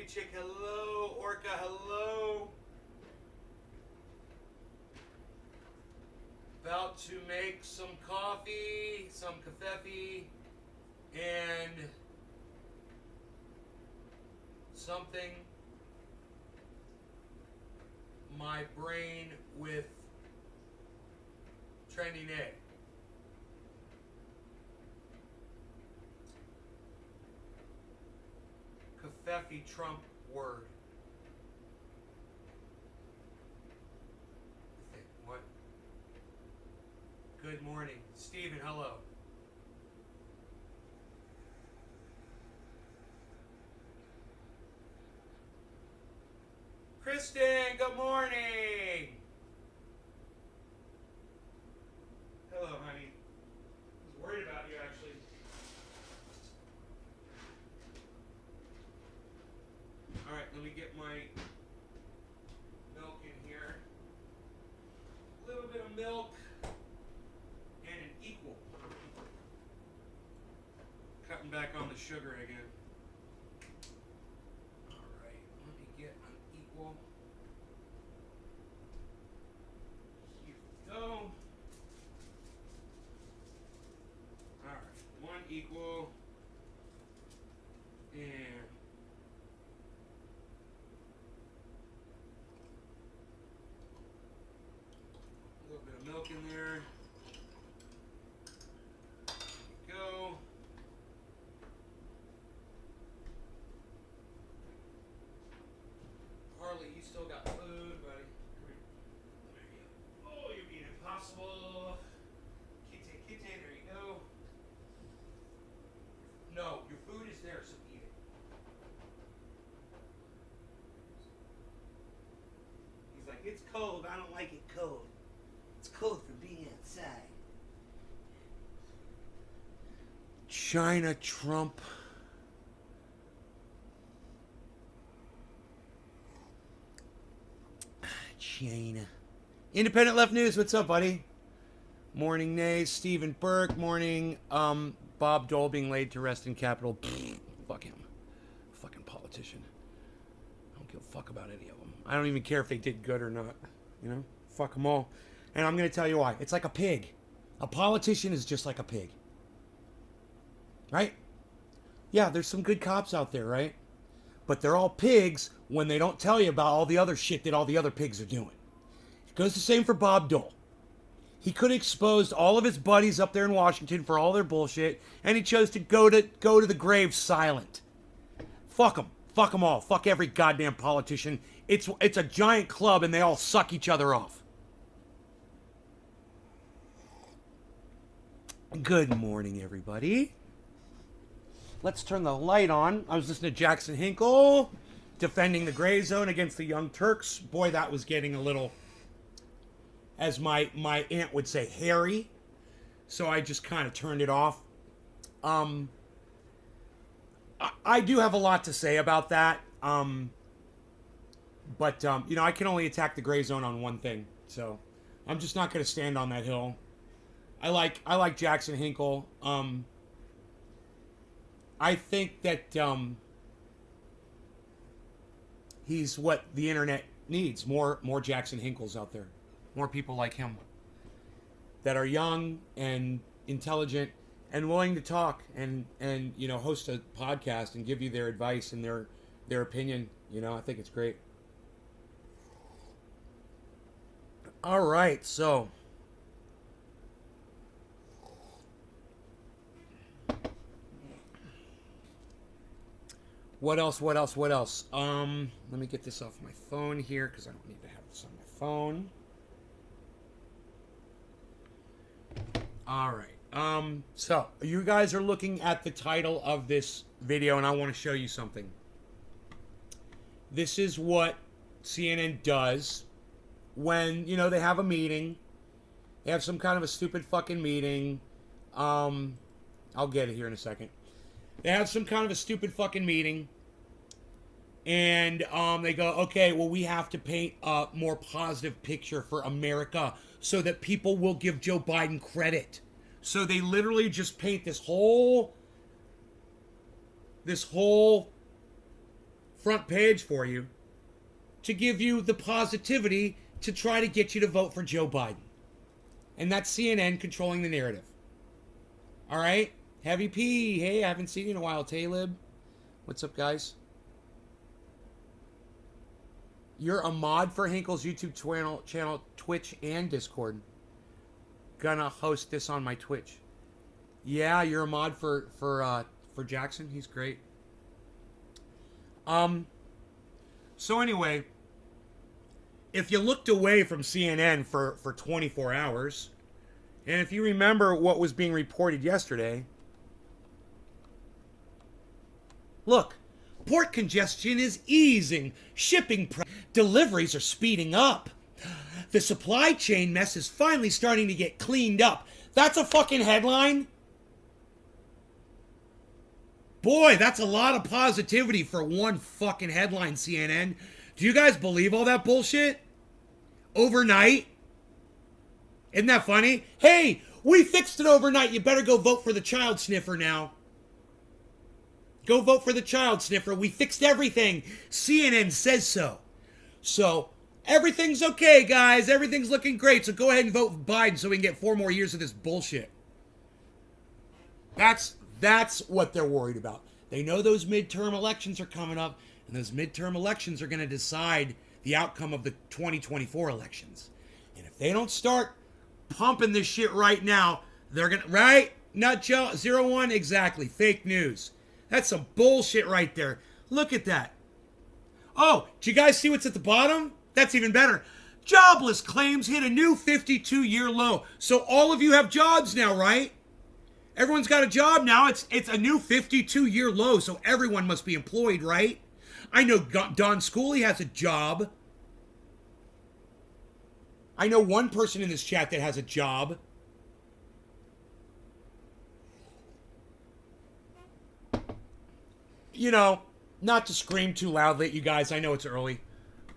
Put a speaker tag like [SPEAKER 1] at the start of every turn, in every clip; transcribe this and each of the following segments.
[SPEAKER 1] Baby Chick, hello. Orca, hello. About to make some coffee, some kafefe, and something my brain with trending egg. Kafefe Trump word. What? Good morning. Stephen, hello. Kristen, good morning. Hello, honey. I was worried about you, actually. All right, let me get my milk in here. A little bit of milk and an equal. Cutting back on the sugar again. All right, let me get an equal. Here we go. All right, one equal and milk in there. There we go. Harley, you still got food, buddy. Come here. There you go. Oh, you're being impossible. Kitty, there you go. No, your food is there, so eat it. He's like, it's cold. I don't like it cold. It's cold for being outside. China Trump. China. Independent Left News, what's up, buddy? Morning, Nays. Stephen Burke. Morning, Bob Dole being laid to rest in Capitol. Fuck him. Fucking politician. I don't give a fuck about any of them. I don't even care if they did good or not. You know? Fuck them all. And I'm going to tell you why. It's like a pig. A politician is just like a pig. Right? Yeah, there's some good cops out there, right? But they're all pigs when they don't tell you about all the other shit that all the other pigs are doing. It goes the same for Bob Dole. He could have exposed all of his buddies up there in Washington for all their bullshit, and he chose to go to the grave silent. Fuck them. Fuck them all. Fuck every goddamn politician. It's a giant club, and they all suck each other off. Good morning, everybody. Let's turn the light on. I was listening to Jackson Hinkle defending the gray zone against the Young Turks. Boy, that was getting a little, as my aunt would say, hairy. So I just kind of turned it off. I do have a lot to say about that. But you know, I can only attack the gray zone on one thing. So I'm just not going to stand on that hill. I like Jackson Hinkle. I think that he's what the internet needs. More Jackson Hinkles out there. More people like him that are young and intelligent and willing to talk and you know, host a podcast and give you their advice and their opinion. You know, I think it's great. All right, so what else? Let me get this off my phone here because I don't need to have this on my phone. All right. So you guys are looking at the title of this video, and I want to show you something. This is what CNN does when, you know, they have a meeting. They have some kind of a stupid fucking meeting. I'll get it here in a second. They have some kind of a stupid fucking meeting. And they go, okay, well, we have to paint a more positive picture for America so that people will give Joe Biden credit. So they literally just paint this whole front page for you to give you the positivity to try to get you to vote for Joe Biden. And that's CNN controlling the narrative. All right? Heavy P. Hey, I haven't seen you in a while. Talib. What's up, guys? You're a mod for Hinkle's YouTube channel, Twitch, and Discord. Gonna host this on my Twitch. Yeah, you're a mod for Jackson. He's great. So anyway, if you looked away from CNN for 24 hours, and if you remember what was being reported yesterday, look, port congestion is easing. Shipping deliveries are speeding up. The supply chain mess is finally starting to get cleaned up. That's a fucking headline. Boy, that's a lot of positivity for one fucking headline, CNN. Do you guys believe all that bullshit? Overnight? Isn't that funny? Hey, we fixed it overnight. You better go vote for the child sniffer now. Go vote for the child sniffer. We fixed everything. CNN says so. So, everything's okay, guys. Everything's looking great. So go ahead and vote for Biden so we can get 4 more years of this bullshit. That's what they're worried about. They know those midterm elections are coming up, and those midterm elections are going to decide the outcome of the 2024 elections. And if they don't start pumping this shit right now, they're going to, right? Nut Joe, 01, exactly. Fake news. That's some bullshit right there. Look at that. Oh, did you guys see what's at the bottom? That's even better. Jobless claims hit a new 52-year low. So all of you have jobs now, right? Everyone's got a job now. It's a new 52-year low, so everyone must be employed, right? I know Don Schooley has a job. I know one person in this chat that has a job. You know, not to scream too loudly at you guys. I know it's early.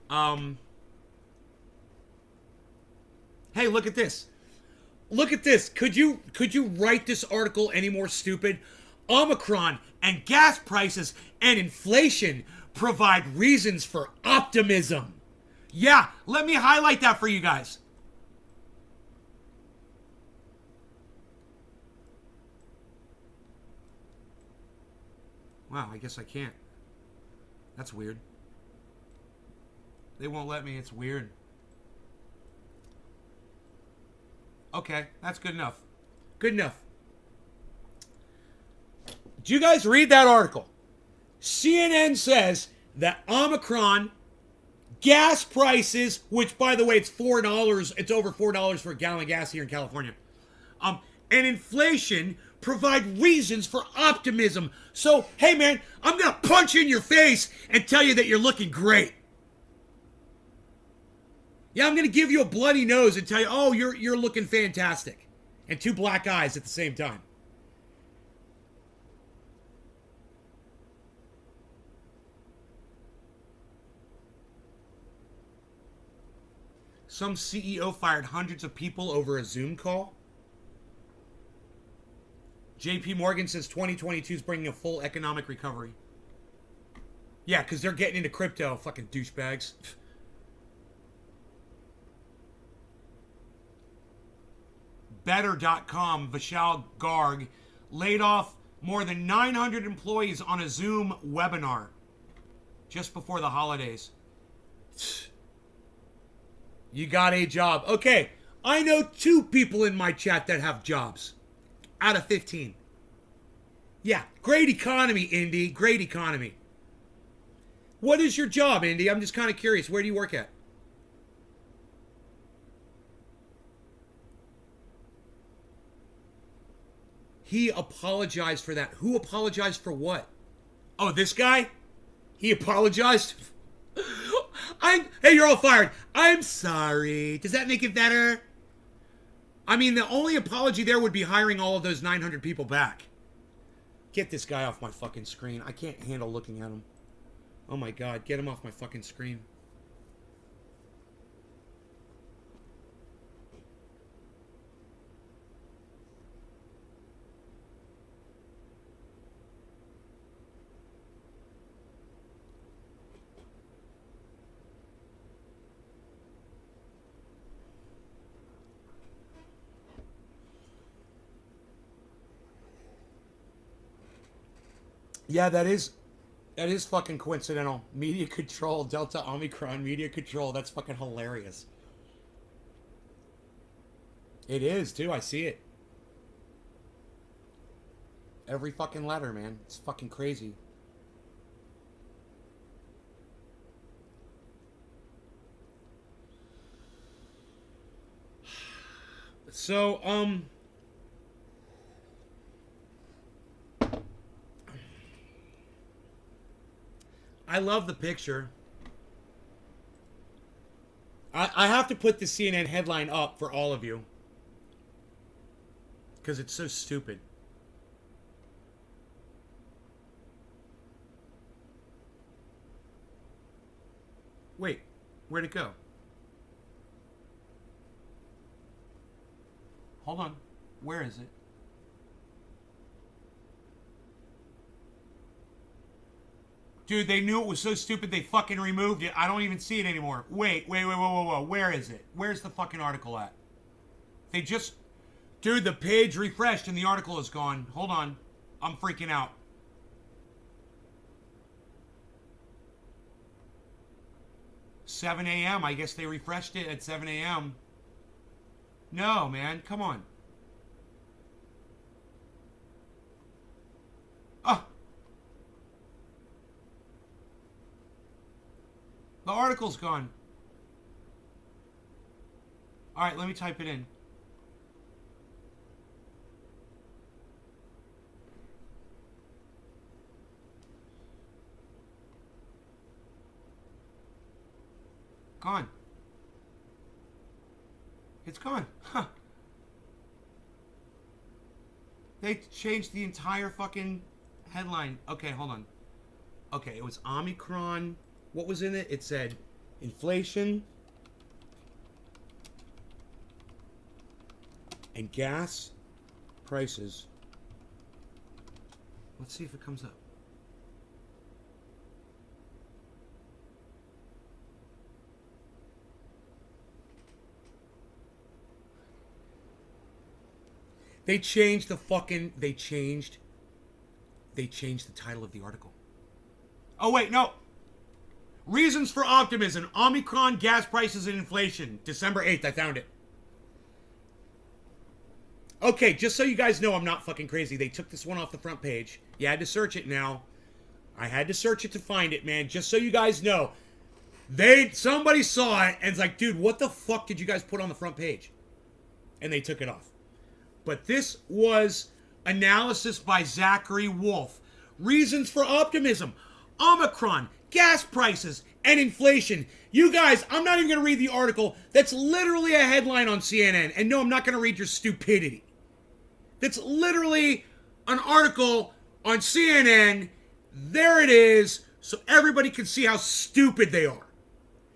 [SPEAKER 1] Hey, look at this. Look at this. Could you write this article any more stupid? Omicron and gas prices and inflation provide reasons for optimism. Yeah, let me highlight that for you guys. Wow, I guess I can't. That's weird. They won't let me. It's weird. Okay, that's good enough. Good enough. Do you guys read that article? CNN says that Omicron, gas prices, which by the way, it's $4, it's over $4 for a gallon of gas here in California, and inflation provide reasons for optimism. So, hey man, I'm gonna punch you in your face and tell you that you're looking great. Yeah, I'm going to give you a bloody nose and tell you, oh, you're looking fantastic. And 2 black eyes at the same time. Some CEO fired hundreds of people over a Zoom call. JP Morgan says 2022 is bringing a full economic recovery. Yeah, because they're getting into crypto, fucking douchebags. Better.com, Vishal Garg, laid off more than 900 employees on a Zoom webinar just before the holidays. You got a job. Okay, I know 2 people in my chat that have jobs out of 15. Yeah, great economy, Indy. Great economy. What is your job, Indy? I'm just kind of curious. Where do you work at? He apologized for that. Who apologized for what? Oh, this guy? He apologized? Hey, you're all fired. I'm sorry. Does that make it better? I mean, the only apology there would be hiring all of those 900 people back. Get this guy off my fucking screen. I can't handle looking at him. Oh my God, get him off my fucking screen. Yeah, that is fucking coincidental. Media control, Delta Omicron, media control. That's fucking hilarious. It is, too. I see it. Every fucking letter, man. It's fucking crazy. So, I love the picture. I have to put the CNN headline up for all of you. Because it's so stupid. Wait, where'd it go? Hold on. Where is it? Dude, they knew it was so stupid they fucking removed it. I don't even see it anymore. Wait, whoa. Where is it? Where's the fucking article at? They just... Dude, the page refreshed and the article is gone. Hold on. I'm freaking out. $7 a.m. I guess they refreshed it at 7 a.m. No, man. Come on. Oh. The article's gone. Alright, let me type it in. Gone. It's gone. Huh. They changed the entire fucking headline. Okay, hold on. Okay, it was Omicron. What was in it? It said inflation and gas prices. Let's see if it comes up. They changed the title of the article. Oh, wait, no. Reasons for optimism. Omicron, gas prices, and inflation. December 8th, I found it. Okay, just so you guys know I'm not fucking crazy. They took this one off the front page. You had to search it now. I had to search it to find it, man. Just so you guys know. Somebody saw it and it's like, dude, what the fuck did you guys put on the front page? And they took it off. But this was analysis by Zachary Wolf. Reasons for optimism. Omicron, gas prices, and inflation. You guys, I'm not even going to read the article. That's literally a headline on CNN. And no, I'm not going to read your stupidity. That's literally an article on CNN. There it is, so everybody can see how stupid they are.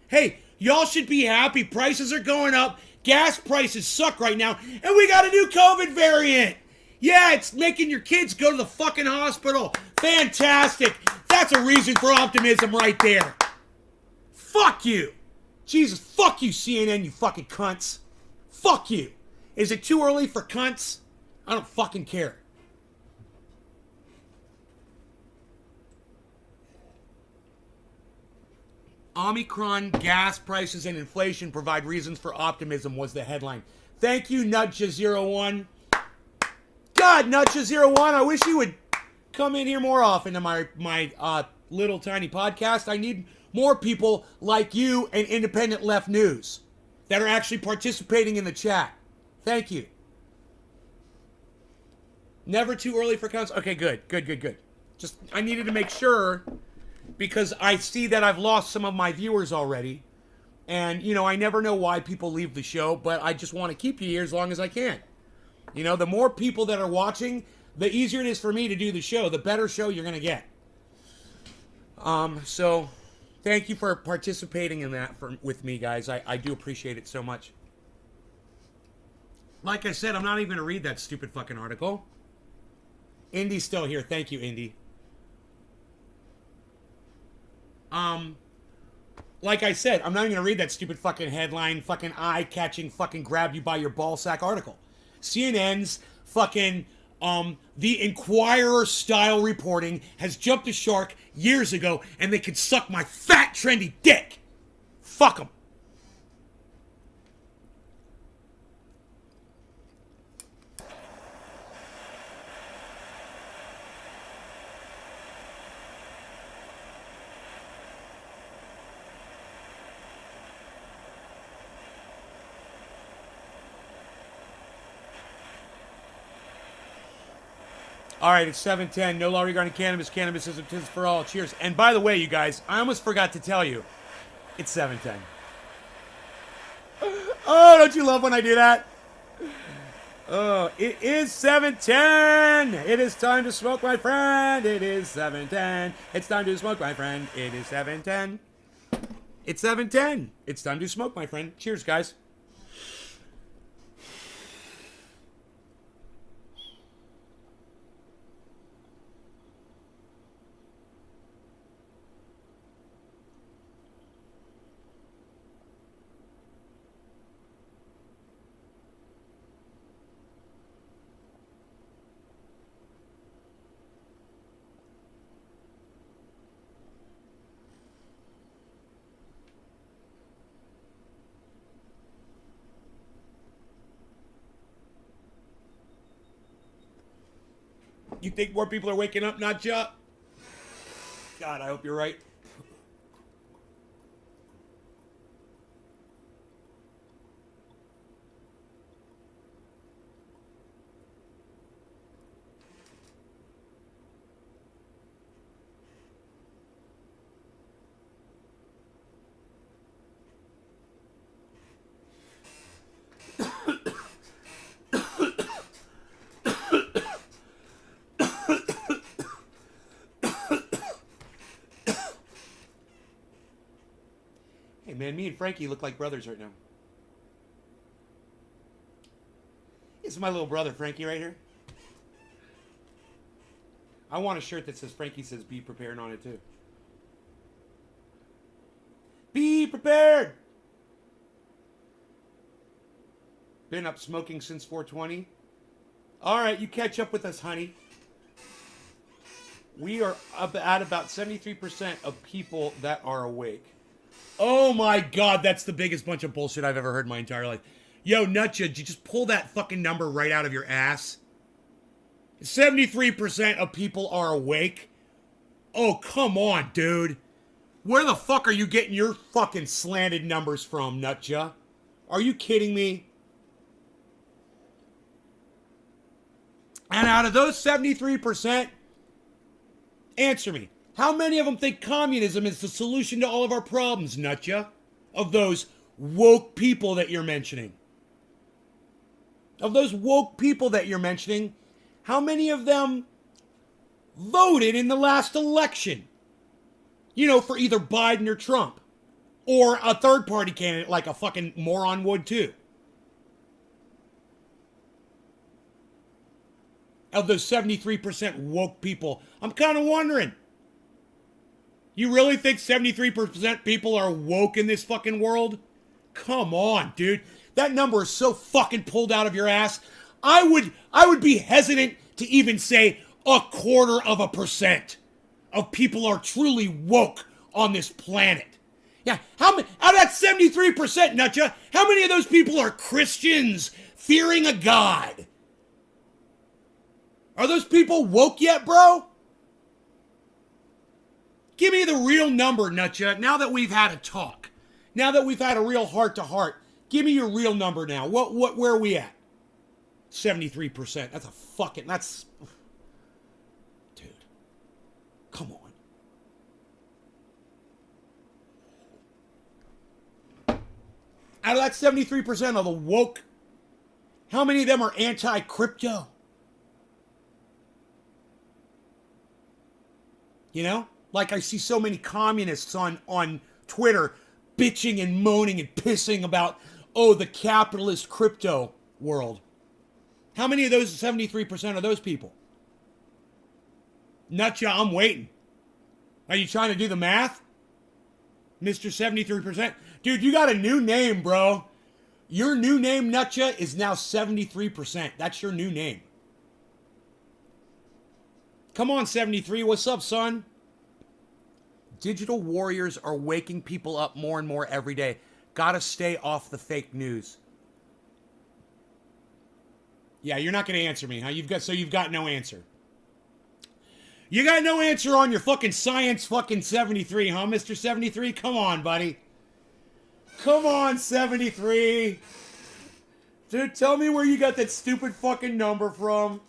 [SPEAKER 1] Hey, y'all should be happy. Prices are going up. Gas prices suck right now. And we got a new COVID variant. Yeah, it's making your kids go to the fucking hospital. Fantastic. That's a reason for optimism right there. Fuck you. Jesus, fuck you, CNN, you fucking cunts. Fuck you. Is it too early for cunts? I don't fucking care. Omicron, gas prices, and inflation provide reasons for optimism was the headline. Thank you, Nutcha01. God, Nutcha01, I wish you would come in here more often to my little tiny podcast. I need more people like you and Independent Left News that are actually participating in the chat. Thank you. Never too early for cunts? Okay, good. Just, I needed to make sure because I see that I've lost some of my viewers already. And, you know, I never know why people leave the show, but I just want to keep you here as long as I can. You know, the more people that are watching, the easier it is for me to do the show, the better show you're going to get. So, thank you for participating in that with me, guys. I do appreciate it so much. Like I said, I'm not even going to read that stupid fucking article. Indy's still here. Thank you, Indy. Like I said, I'm not even going to read that stupid fucking headline, fucking eye-catching, fucking grab you by your ballsack article. CNN's fucking The Inquirer style reporting has jumped the shark years ago, and they can suck my fat, trendy dick. Fuck them. All right, it's 7:10. No law regarding cannabis. Cannabis is a tis for all. Cheers. And by the way, you guys, I almost forgot to tell you, it's 7:10. Oh, don't you love when I do that? Oh, it is 7:10. It is time to smoke, my friend. It is 7:10. It's time to smoke, my friend. It is 7:10. It's 7:10. It's time to smoke, my friend. Cheers, guys. You think more people are waking up, not ya? God, I hope you're right. Hey, man, me and Frankie look like brothers right now. This is my little brother, Frankie, right here. I want a shirt that says Frankie says be prepared on it, too. Be prepared! Been up smoking since 420. All right, you catch up with us, honey. We are up at about 73% of people that are awake. Oh my God, that's the biggest bunch of bullshit I've ever heard in my entire life. Yo, Nutcha, did you just pull that fucking number right out of your ass? 73% of people are awake? Oh, come on, dude. Where the fuck are you getting your fucking slanted numbers from, Nutcha? Are you kidding me? And out of those 73%, answer me. How many of them think communism is the solution to all of our problems, Nutcha? Of those woke people that you're mentioning. Of those woke people that you're mentioning, how many of them voted in the last election? You know, for either Biden or Trump. Or a third party candidate like a fucking moron would too. Of those 73% woke people, I'm kind of wondering. You really think 73% people are woke in this fucking world? Come on, dude. That number is so fucking pulled out of your ass. I would be hesitant to even say 0.25% of people are truly woke on this planet. Yeah, how many out of that 73%, Nutcha, how many of those people are Christians fearing a God? Are those people woke yet, bro? Give me the real number, Nutcha, now that we've had a talk. Now that we've had a real heart-to-heart. Give me your real number now. Where are we at? 73%. That's... Dude. Come on. Out of that 73% of the woke, how many of them are anti-crypto? You know? Like I see so many communists on Twitter bitching and moaning and pissing about, oh, the capitalist crypto world. How many of those 73% of those people? Nutcha, I'm waiting. Are you trying to do the math? Mr. 73%? Dude, you got a new name, bro. Your new name, Nutcha, is now 73%. That's your new name. Come on, 73. What's up, son? Digital warriors are waking people up more and more every day. Gotta stay off the fake news. Yeah, you're not gonna answer me, huh? You've got no answer. You got no answer on your fucking science fucking 73, huh, Mr. 73? Come on, buddy. Come on, 73. Dude, tell me where you got that stupid fucking number from.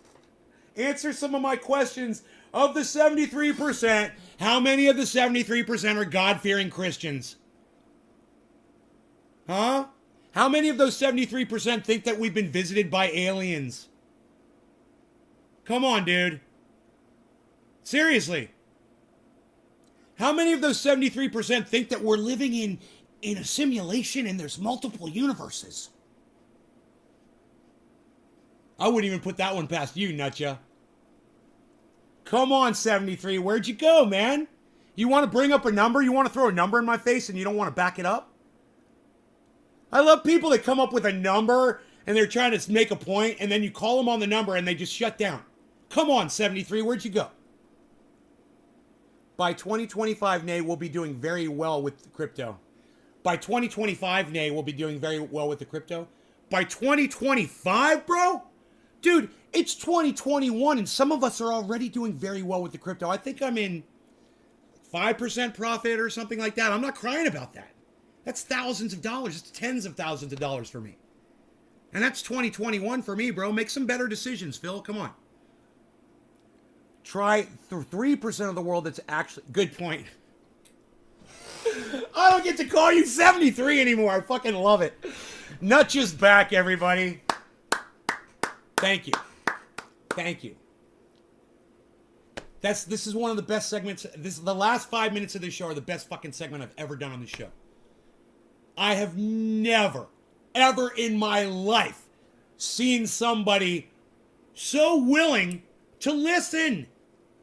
[SPEAKER 1] Answer some of my questions. Of the 73%, how many of the 73% are God-fearing Christians? Huh? How many of those 73% think that we've been visited by aliens? Come on, dude. Seriously. How many of those 73% think that we're living in a simulation and there's multiple universes? I wouldn't even put that one past you, nutja. Come on, 73. Where'd you go, man? You want to bring up a number? You want to throw a number in my face and you don't want to back it up? I love people that come up with a number and they're trying to make a point and then you call them on the number and they just shut down. Come on, 73. Where'd you go? By 2025, Nay, we'll be doing very well with crypto. By 2025, Nay, we'll be doing very well with the crypto. By 2025, bro? Dude, it's 2021 and some of us are already doing very well with the crypto. I think I'm in 5% profit or something like that. I'm not crying about that. That's thousands of dollars. It's tens of thousands of dollars for me. And that's 2021 for me, bro. Make some better decisions, Phil. Come on. Try 3% of the world that's actually... Good point. I don't get to call you 73 anymore. I fucking love it. Nutja's back, everybody. Thank you. Thank you. This is one of the best segments. The last 5 minutes of this show are the best fucking segment I've ever done on this show. I have never, ever in my life seen somebody so willing to listen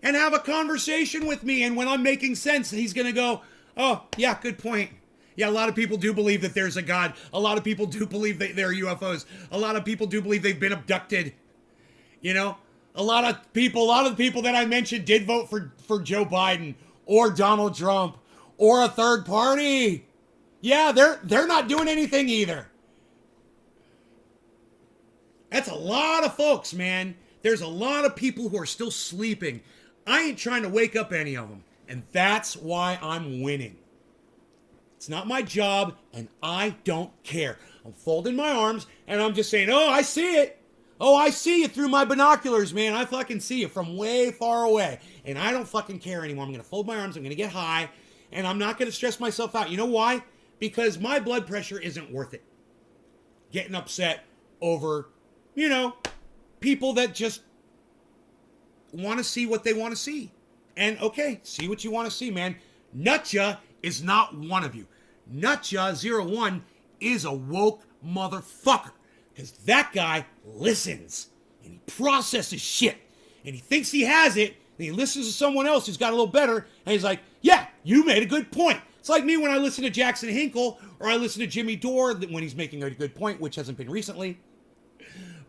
[SPEAKER 1] and have a conversation with me. And when I'm making sense, he's going to go, oh, yeah, good point. Yeah, a lot of people do believe that there's a God. A lot of people do believe that there are UFOs. A lot of people do believe they've been abducted. You know, a lot of the people that I mentioned did vote for Joe Biden or Donald Trump or a third party. Yeah, they're not doing anything either. That's a lot of folks, man. There's a lot of people who are still sleeping. I ain't trying to wake up any of them. And that's why I'm winning. It's not my job, and I don't care. I'm folding my arms, and I'm just saying, oh, I see it. Oh, I see you through my binoculars, man. I fucking see you from way far away. And I don't fucking care anymore. I'm going to fold my arms. I'm going to get high, and I'm not going to stress myself out. You know why? Because my blood pressure isn't worth it. Getting upset over, you know, people that just want to see what they want to see. And okay, see what you want to see, man. Nutja is not one of you. Nutja01 is a woke motherfucker. Because that guy listens. And he processes shit. And he thinks he has it. And he listens to someone else who's got a little better. And he's like, yeah, you made a good point. It's like me when I listen to Jackson Hinkle. Or I listen to Jimmy Dore when he's making a good point. Which hasn't been recently.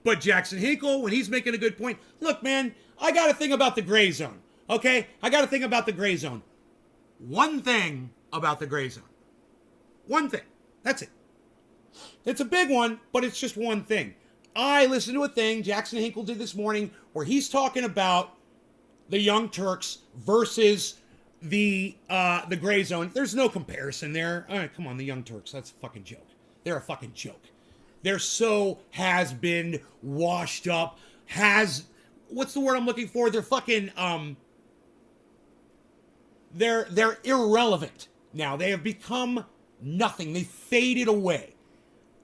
[SPEAKER 1] But Jackson Hinkle, when he's making a good point. Look, man, I got a thing about the gray zone. Okay? I got a thing about the gray zone. One thing about the gray zone. One thing. That's it. It's a big one, but it's just one thing. I listened to a thing Jackson Hinkle did this morning where he's talking about the Young Turks versus the gray zone. There's no comparison there. All right, come on, the Young Turks. That's a fucking joke. They're a fucking joke. They're so has been washed up. What's the word I'm looking for? They're fucking they're irrelevant now. They have become nothing. They faded away.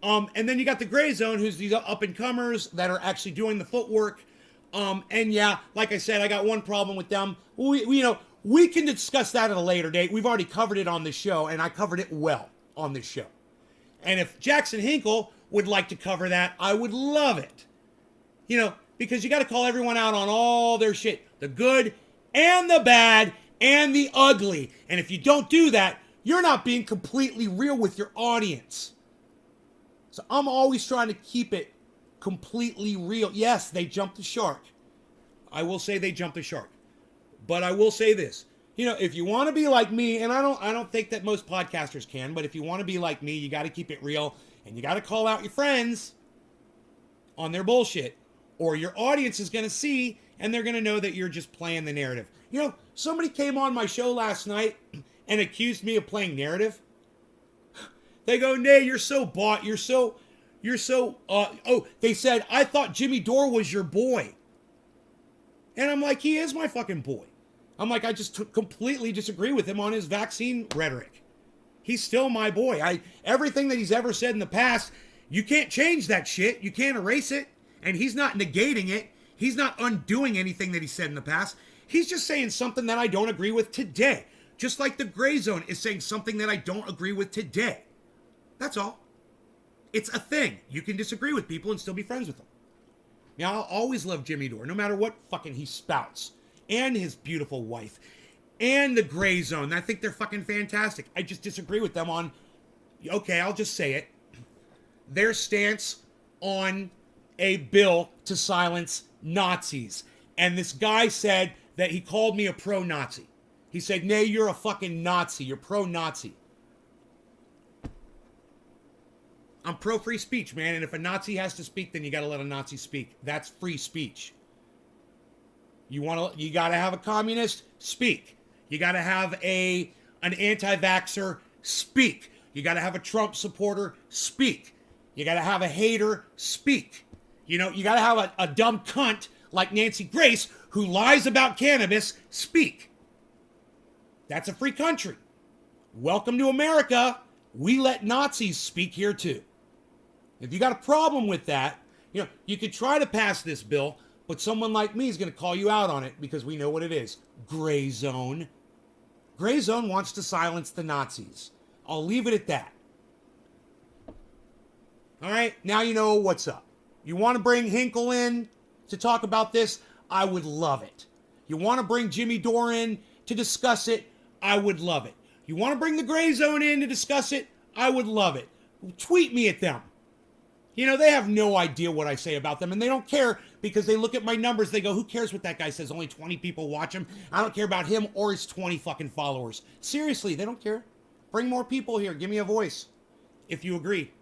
[SPEAKER 1] And then you got the gray zone, who's these up-and-comers that are actually doing the footwork. And yeah, like I said, I got one problem with them. We can discuss that at a later date. We've already covered it on this show, and I covered it well on this show. And if Jackson Hinkle would like to cover that, I would love it. Because you got to call everyone out on all their shit. The good and the bad and the ugly. And if you don't do that, you're not being completely real with your audience. So I'm always trying to keep it completely real. Yes, they jumped the shark. I will say they jumped the shark. But I will say this. You know, if you want to be like me, and I don't think that most podcasters can, but if you want to be like me, you got to keep it real and you got to call out your friends on their bullshit, or your audience is going to see and they're going to know that you're just playing the narrative. You know, somebody came on my show last night and accused me of playing narrative. They go, "Nay, you're so bought. They said, I thought Jimmy Dore was your boy." And I'm like, he is my fucking boy. I'm like, I just completely disagree with him on his vaccine rhetoric. He's still my boy. Everything that he's ever said in the past, you can't change that shit. You can't erase it. And he's not negating it. He's not undoing anything that he said in the past. He's just saying something that I don't agree with today. Just like the Gray Zone is saying something that I don't agree with today. That's all. It's a thing. You can disagree with people and still be friends with them. Now, I'll always love Jimmy Dore, no matter what fucking he spouts. And his beautiful wife. And the Gray Zone. I think they're fucking fantastic. I just disagree with them on, okay, I'll just say it, their stance on a bill to silence Nazis. And this guy said that he called me a pro-Nazi. He said, "Nay, you're a fucking Nazi. You're pro-Nazi." I'm pro-free speech, man. And if a Nazi has to speak, then you got to let a Nazi speak. That's free speech. You got to have a communist? Speak. You got to have an anti-vaxxer? Speak. You got to have a Trump supporter? Speak. You got to have a hater? Speak. You know, you got to have a dumb cunt like Nancy Grace who lies about cannabis? Speak. That's a free country. Welcome to America. We let Nazis speak here too. If you got a problem with that, you know, you could try to pass this bill, but someone like me is going to call you out on it because we know what it is. Gray Zone. Gray Zone wants to silence the Nazis. I'll leave it at that. All right, now you know what's up. You want to bring Hinkle in to talk about this? I would love it. You want to bring Jimmy Dore in to discuss it? I would love it. You want to bring the Gray Zone in to discuss it? I would love it. Tweet me at them. You know, they have no idea what I say about them, and they don't care because they look at my numbers. They go, who cares what that guy says? Only 20 people watch him. I don't care about him or his 20 fucking followers. Seriously, they don't care. Bring more people here. Give me a voice if you agree.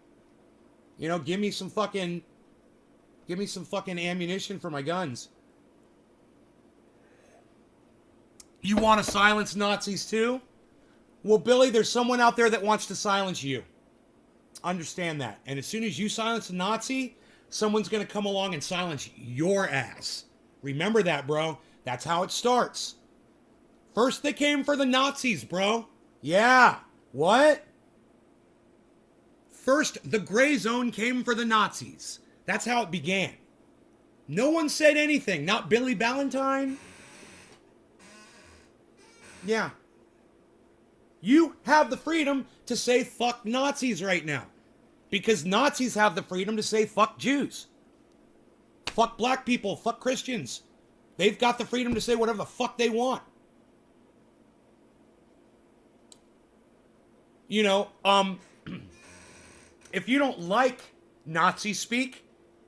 [SPEAKER 1] You know, give me some fucking ammunition for my guns. You want to silence Nazis too? Well, Billy, there's someone out there that wants to silence you. Understand that. And as soon as you silence a Nazi, someone's going to come along and silence your ass. Remember that, bro. That's how it starts. First they came for the Nazis, bro. Yeah. What? First, the Gray Zone came for the Nazis. That's how it began. No one said anything. Not Billy Ballantyne. Yeah. You have the freedom to say fuck Nazis right now. Because Nazis have the freedom to say fuck Jews. Fuck black people. Fuck Christians. They've got the freedom to say whatever the fuck they want. You know, if you don't like Nazi speak,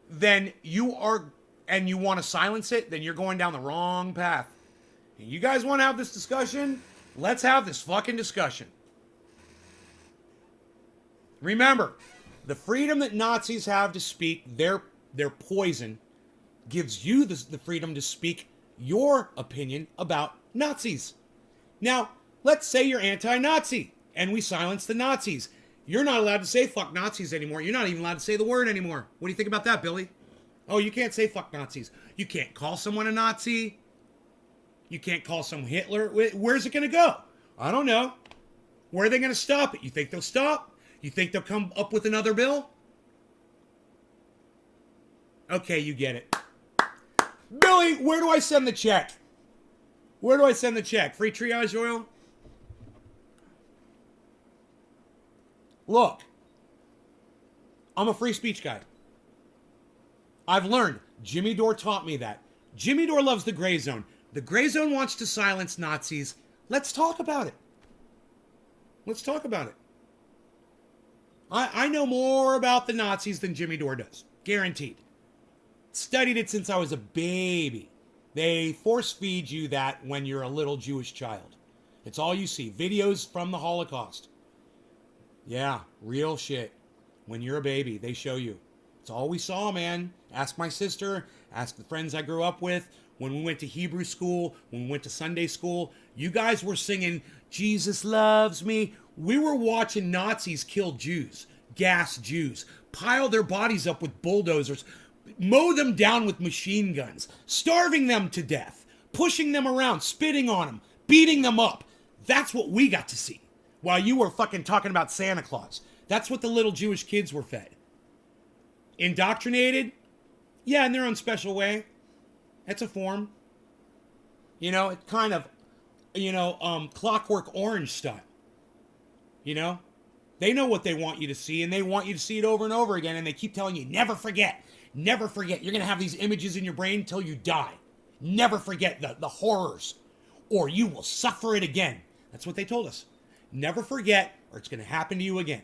[SPEAKER 1] then you want to silence it, then you're going down the wrong path. And you guys want to have this discussion? Let's have this fucking discussion. Remember, the freedom that Nazis have to speak their poison gives you the freedom to speak your opinion about Nazis. Now, let's say you're anti-Nazi and we silence the Nazis. You're not allowed to say fuck Nazis anymore. You're not even allowed to say the word anymore. What do you think about that, Billy? Oh, you can't say fuck Nazis. You can't call someone a Nazi. You can't call someone Hitler. Where's it going to go? I don't know. Where are they going to stop it? You think they'll stop? You think they'll come up with another bill? Okay, you get it. Billy, where do I send the check? Where do I send the check? Free triage oil? Look, I'm a free speech guy. I've learned. Jimmy Dore taught me that. Jimmy Dore loves the Gray Zone. The Gray Zone wants to silence Nazis. Let's talk about it. Let's talk about it. I know more about the Nazis than Jimmy Dore does. Guaranteed. Studied it since I was a baby. They force feed you that when you're a little Jewish child. It's all you see. Videos from the Holocaust. Yeah, real shit. When you're a baby, they show you. It's all we saw, man. Ask my sister, ask the friends I grew up with. When we went to Hebrew school, when we went to Sunday school, you guys were singing, Jesus loves me. We were watching Nazis kill Jews, gas Jews, pile their bodies up with bulldozers, mow them down with machine guns, starving them to death, pushing them around, spitting on them, beating them up. That's what we got to see while you were fucking talking about Santa Claus. That's what the little Jewish kids were fed. Indoctrinated? Yeah, in their own special way. That's a form. You know, it kind of, Clockwork Orange style. You know? They know what they want you to see, and they want you to see it over and over again, and they keep telling you, never forget. Never forget. You're going to have these images in your brain until you die. Never forget the horrors, or you will suffer it again. That's what they told us. Never forget, or it's going to happen to you again.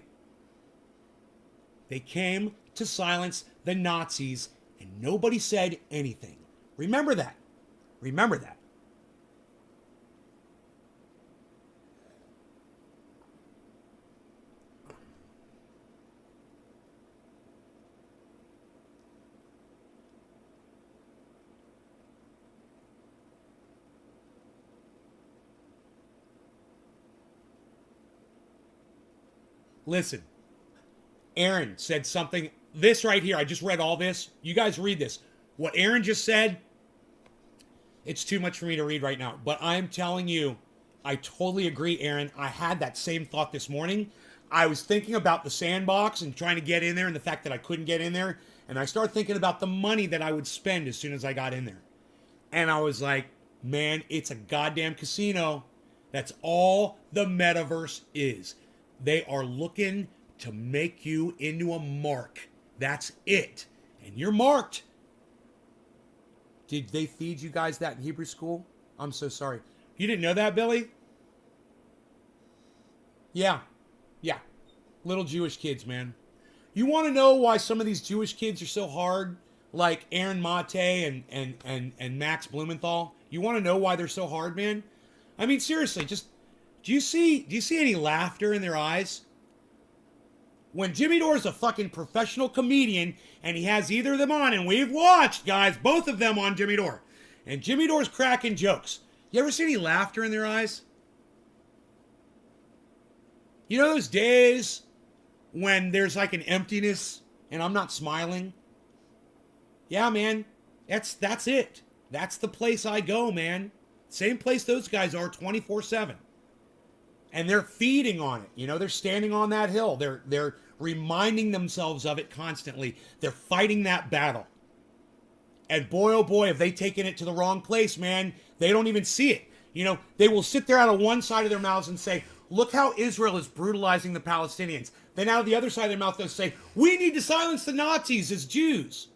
[SPEAKER 1] They came to silence the Nazis, and nobody said anything. Remember that. Remember that. Listen, Aaron said something. This right here, I just read all this. You guys read this. What Aaron just said, it's too much for me to read right now. But I'm telling you, I totally agree, Aaron. I had that same thought this morning. I was thinking about the sandbox and trying to get in there and the fact that I couldn't get in there. And I started thinking about the money that I would spend as soon as I got in there. And I was like, man, it's a goddamn casino. That's all the metaverse is. They are looking to make you into a mark. That's it. And you're marked. Did they feed you guys that in Hebrew school? I'm so sorry. You didn't know that, Billy? Yeah. Yeah. Little Jewish kids, man. You want to know why some of these Jewish kids are so hard? Like Aaron Mate and Max Blumenthal? You want to know why they're so hard, man? I mean, seriously, just... Do you see any laughter in their eyes? When Jimmy Dore's a fucking professional comedian and he has either of them on, and we've watched, guys, both of them on Jimmy Dore, and Jimmy Dore's cracking jokes. You ever see any laughter in their eyes? You know those days when there's like an emptiness and I'm not smiling? Yeah, man. That's it. That's the place I go, man. Same place those guys are 24/7. And they're feeding on it. You know, they're standing on that hill. They're reminding themselves of it constantly. They're fighting that battle. And boy, oh boy, have they taken it to the wrong place, man. They don't even see it. You know, they will sit there out of one side of their mouths and say, look how Israel is brutalizing the Palestinians. Then out of the other side of their mouth, they'll say, we need to silence the Nazis as Jews.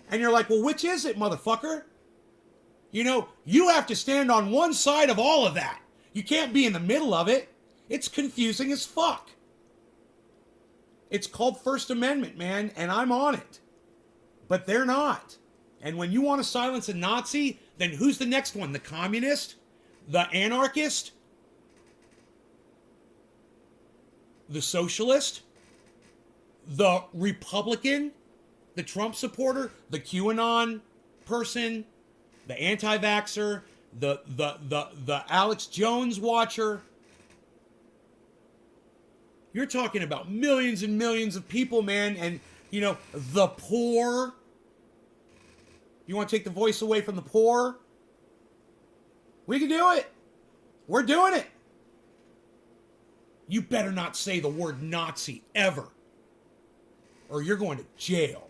[SPEAKER 1] And you're like, well, which is it, motherfucker? You know, you have to stand on one side of all of that. You can't be in the middle of it. It's confusing as fuck. It's called First Amendment, man, and I'm on it. But they're not. And when you want to silence a Nazi, then who's the next one? The communist? The anarchist? The socialist? The Republican? The Trump supporter? The QAnon person? The anti-vaxxer? The Alex Jones watcher? You're talking about millions and millions of people, man, and, you know, the poor. You want to take the voice away from the poor? We can do it. We're doing it. You better not say the word Nazi ever, or you're going to jail,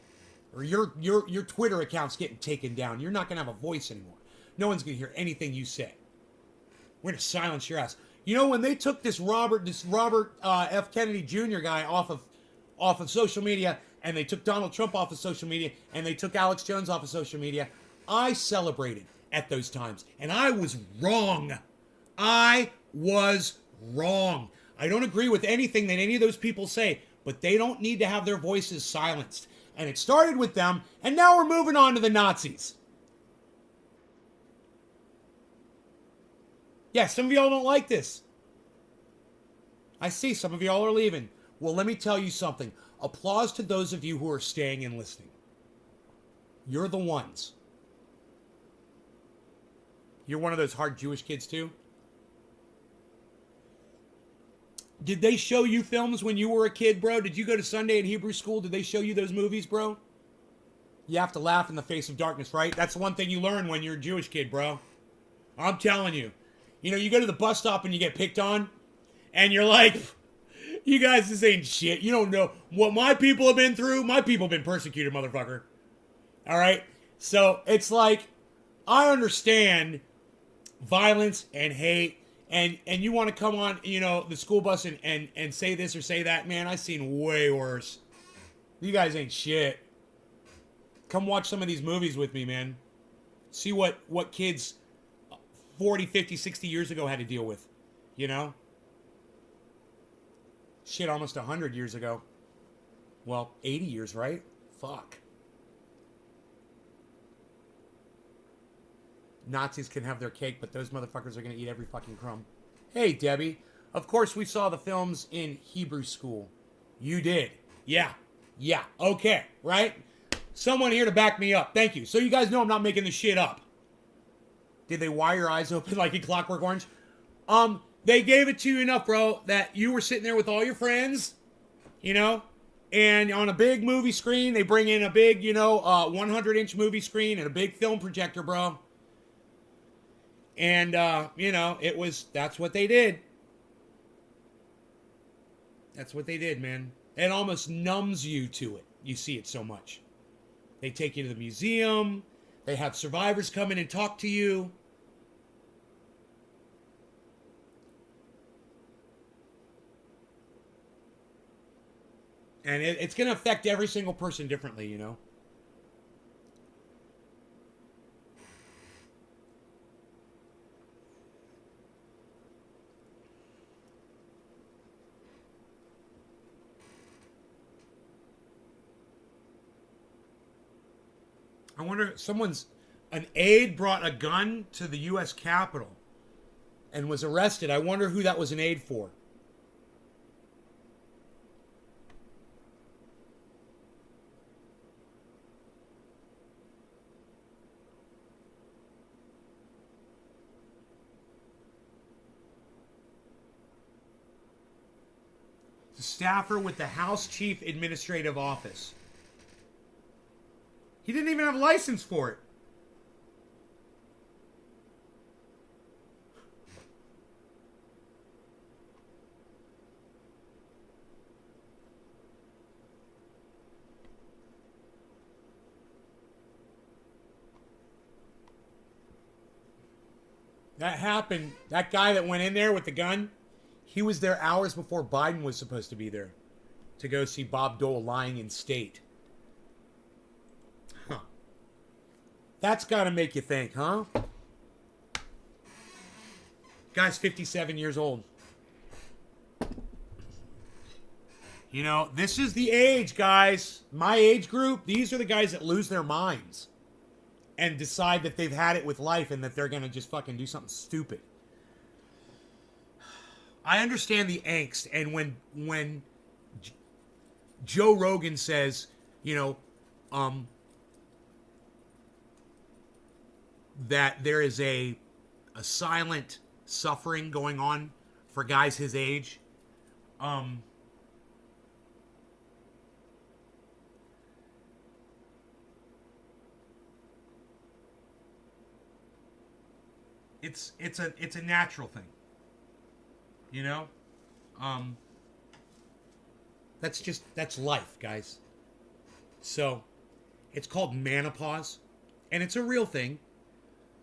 [SPEAKER 1] or your Twitter account's getting taken down. You're not going to have a voice anymore. No one's going to hear anything you say. We're going to silence your ass. You know, when they took this Robert F. Kennedy Jr. guy off of social media, and they took Donald Trump off of social media, and they took Alex Jones off of social media, I celebrated at those times. And I was wrong. I was wrong. I don't agree with anything that any of those people say, but they don't need to have their voices silenced. And it started with them, and now we're moving on to the Nazis. Yeah, some of y'all don't like this. I see some of y'all are leaving. Well, let me tell you something. Applause to those of you who are staying and listening. You're the ones. You're one of those hard Jewish kids too? Did they show you films when you were a kid, bro? Did you go to Sunday at Hebrew school? Did they show you those movies, bro? You have to laugh in the face of darkness, right? That's the one thing you learn when you're a Jewish kid, bro. I'm telling you. You know, you go to the bus stop and you get picked on, and you're like, you guys, this ain't shit. You don't know what my people have been through. My people have been persecuted, motherfucker. All right? So it's like, I understand violence and hate, and you want to come on, you know, the school bus and say this or say that. Man, I've seen way worse. You guys ain't shit. Come watch some of these movies with me, man. See what kids 40, 50, 60 years ago had to deal with, you know? Shit, almost 100 years ago. Well, 80 years, right? Fuck. Nazis can have their cake, but those motherfuckers are going to eat every fucking crumb. Hey, Debbie. Of course we saw the films in Hebrew school. You did. Yeah. Yeah. Okay. Right? Someone here to back me up. Thank you. So you guys know I'm not making this shit up. Did they wire your eyes open like in Clockwork Orange? They gave it to you enough, bro, that you were sitting there with all your friends, you know, and on a big movie screen, they bring in a big, 100-inch movie screen and a big film projector, bro. And, that's what they did. That's what they did, man. It almost numbs you to it. You see it so much. They take you to the museum. They have survivors come in and talk to you. And it's going to affect every single person differently, you know. I wonder, an aide brought a gun to the U.S. Capitol and was arrested. I wonder who that was an aide for. The staffer with the House Chief Administrative Office. He didn't even have a license for it. That happened. That guy that went in there with the gun, he was there hours before Biden was supposed to be there to go see Bob Dole lying in state. Huh. That's got to make you think, huh? Guy's 57 years old. You know, this is the age, guys. My age group, these are the guys that lose their minds and decide that they've had it with life and that they're going to just fucking do something stupid. I understand the angst, and when Joe Rogan says, that there is a silent suffering going on for guys his age, it's a natural thing. You know? That's life, guys. So, it's called menopause, and it's a real thing.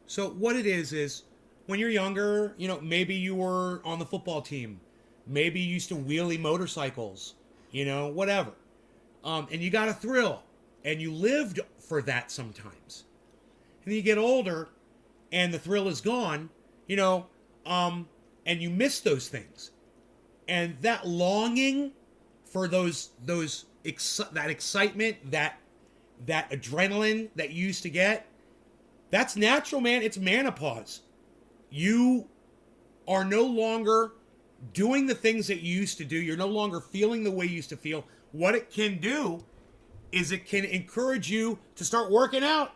[SPEAKER 1] So, what it is when you're younger, maybe you were on the football team. Maybe you used to wheelie motorcycles, whatever. And you got a thrill, and you lived for that sometimes. And then you get older, and the thrill is gone, and you miss those things, and that longing for that excitement, that adrenaline that you used to get, that's natural, man. It's menopause. You are no longer doing the things that you used to do, you're no longer feeling the way you used to feel, what it can do is it can encourage you to start working out,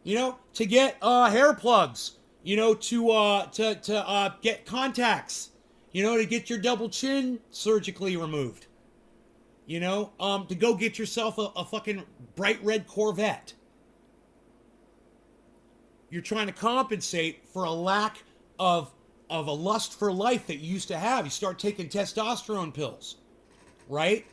[SPEAKER 1] to get hair plugs, to get contacts, to get your double chin surgically removed, to go get yourself a fucking bright red Corvette. You're trying to compensate for a lack of a lust for life that you used to have. You start taking testosterone pills, right?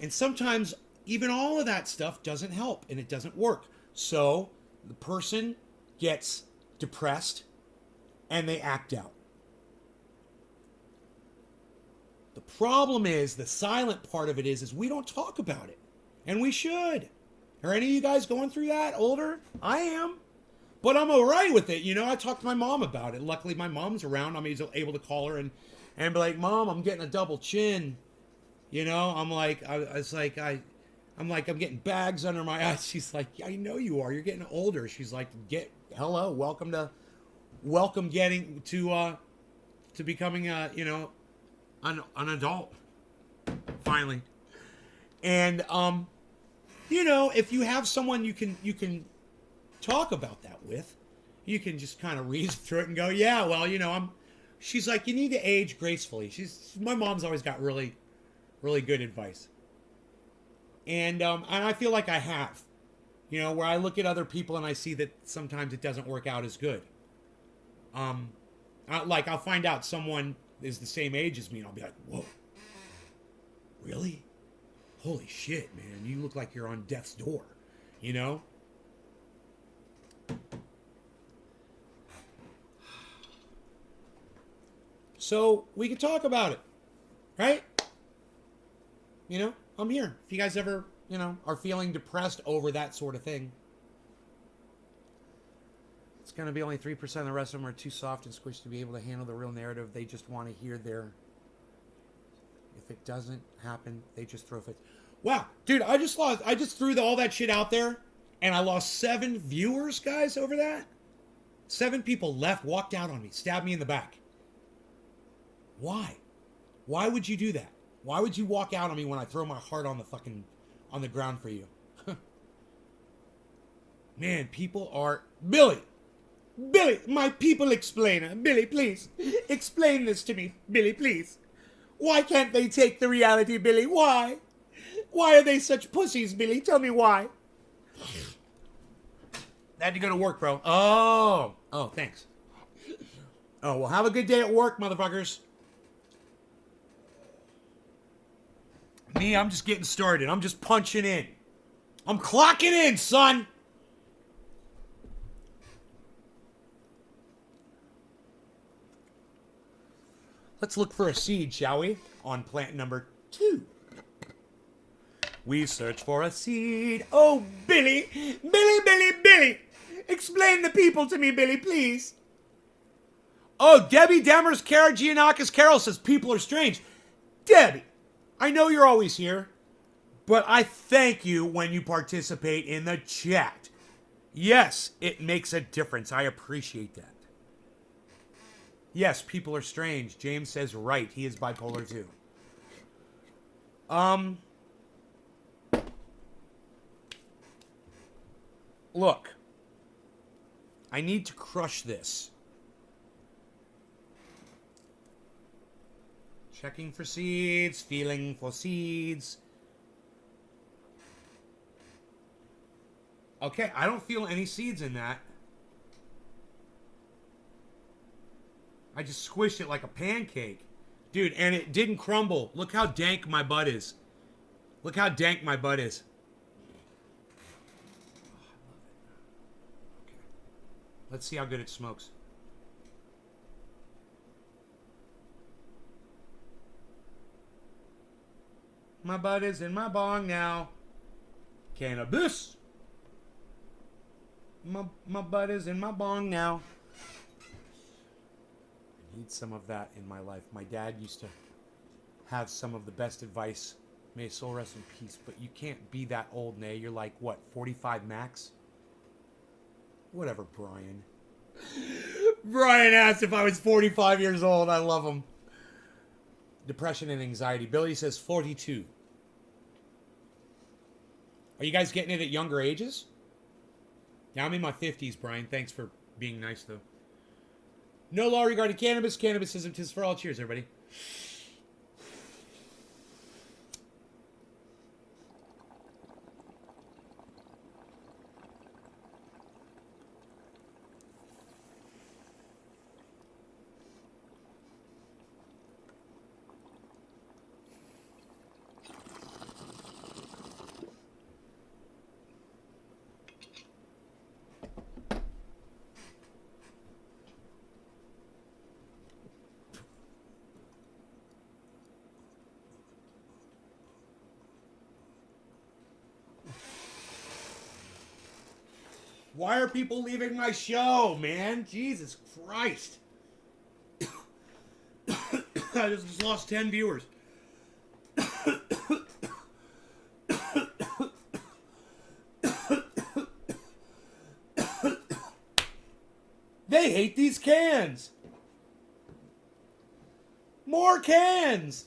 [SPEAKER 1] And sometimes even all of that stuff doesn't help and it doesn't work. So the person gets depressed and they act out. The problem is, the silent part of it is we don't talk about it. And we should. Are any of you guys going through that? Older? I am. But I'm all right with it. I talked to my mom about it. Luckily, my mom's around. I'm able to call her and be like, Mom, I'm getting a double chin. I'm like, I'm getting bags under my eyes. She's like, I know you are. You're getting older. She's like, hello, welcome getting to becoming an adult. Finally. And if you have someone you can talk about that with, you can just kind of reason through it and go, yeah, well, she's like, you need to age gracefully. My mom's always got really, really good advice. And I feel like I have, where I look at other people and I see that sometimes it doesn't work out as good. I'll find out someone is the same age as me and I'll be like, whoa, really? Holy shit, man, you look like you're on death's door, So we can talk about it, right? I'm here. If you guys ever, are feeling depressed over that sort of thing. It's going to be only 3%. The rest of them are too soft and squished to be able to handle the real narrative. They just want to hear their... If it doesn't happen, they just throw fits. Wow, dude, I just threw all that shit out there, and I lost 7 viewers, guys, over that. 7 people left, walked out on me, stabbed me in the back. Why? Why would you do that? Why would you walk out on me when I throw my heart on the ground for you? Man, people are... Billy, my people explainer. Billy, please, explain this to me. Billy, please. Why can't they take the reality, Billy? Why? Why are they such pussies, Billy? Tell me why. I had to go to work, bro. Oh, thanks. Oh, well, have a good day at work, motherfuckers. Me, I'm just getting started. I'm just punching in. I'm clocking in, son. Let's look for a seed, shall we? On plant number 2. We search for a seed. Oh, Billy. Billy. Explain the people to me, Billy, please. Oh, Debbie Demers Karagianakis Carol says people are strange. Debbie, I know you're always here, but I thank you when you participate in the chat. Yes, it makes a difference. I appreciate that. Yes, people are strange. James says right. He is bipolar too. Look. I need to crush this. Checking for seeds, feeling for seeds. Okay, I don't feel any seeds in that. I just squished it like a pancake. Dude, and it didn't crumble. Look how dank my butt is. Look how dank my butt is. Oh, I love it. Okay. Let's see how good it smokes. My butt is in my bong now. Cannabis. My butt is in my bong now. I need some of that in my life. My dad used to have some of the best advice. May his soul rest in peace. But you can't be that old, Nay. You're like, what, 45 max? Whatever, Brian. Brian asked if I was 45 years old. I love him. Depression and anxiety. Billy says 42. Are you guys getting it at younger ages? Now I'm in my 50s, Brian. Thanks for being nice, though. No law regarding cannabis. Cannabis isn't tis for all. Cheers, everybody. Why are people leaving my show, man? Jesus Christ. I just lost 10 viewers. They hate these cans. More cans.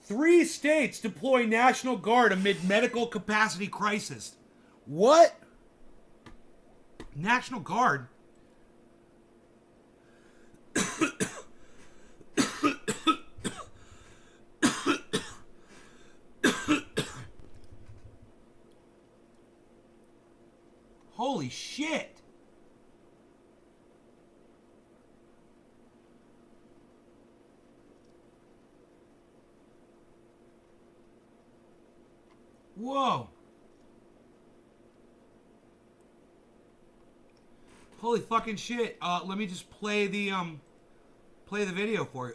[SPEAKER 1] Three states deploy National Guard amid medical capacity crisis. What? National Guard? Holy shit. Whoa. Holy fucking shit. Let me just play the video for you.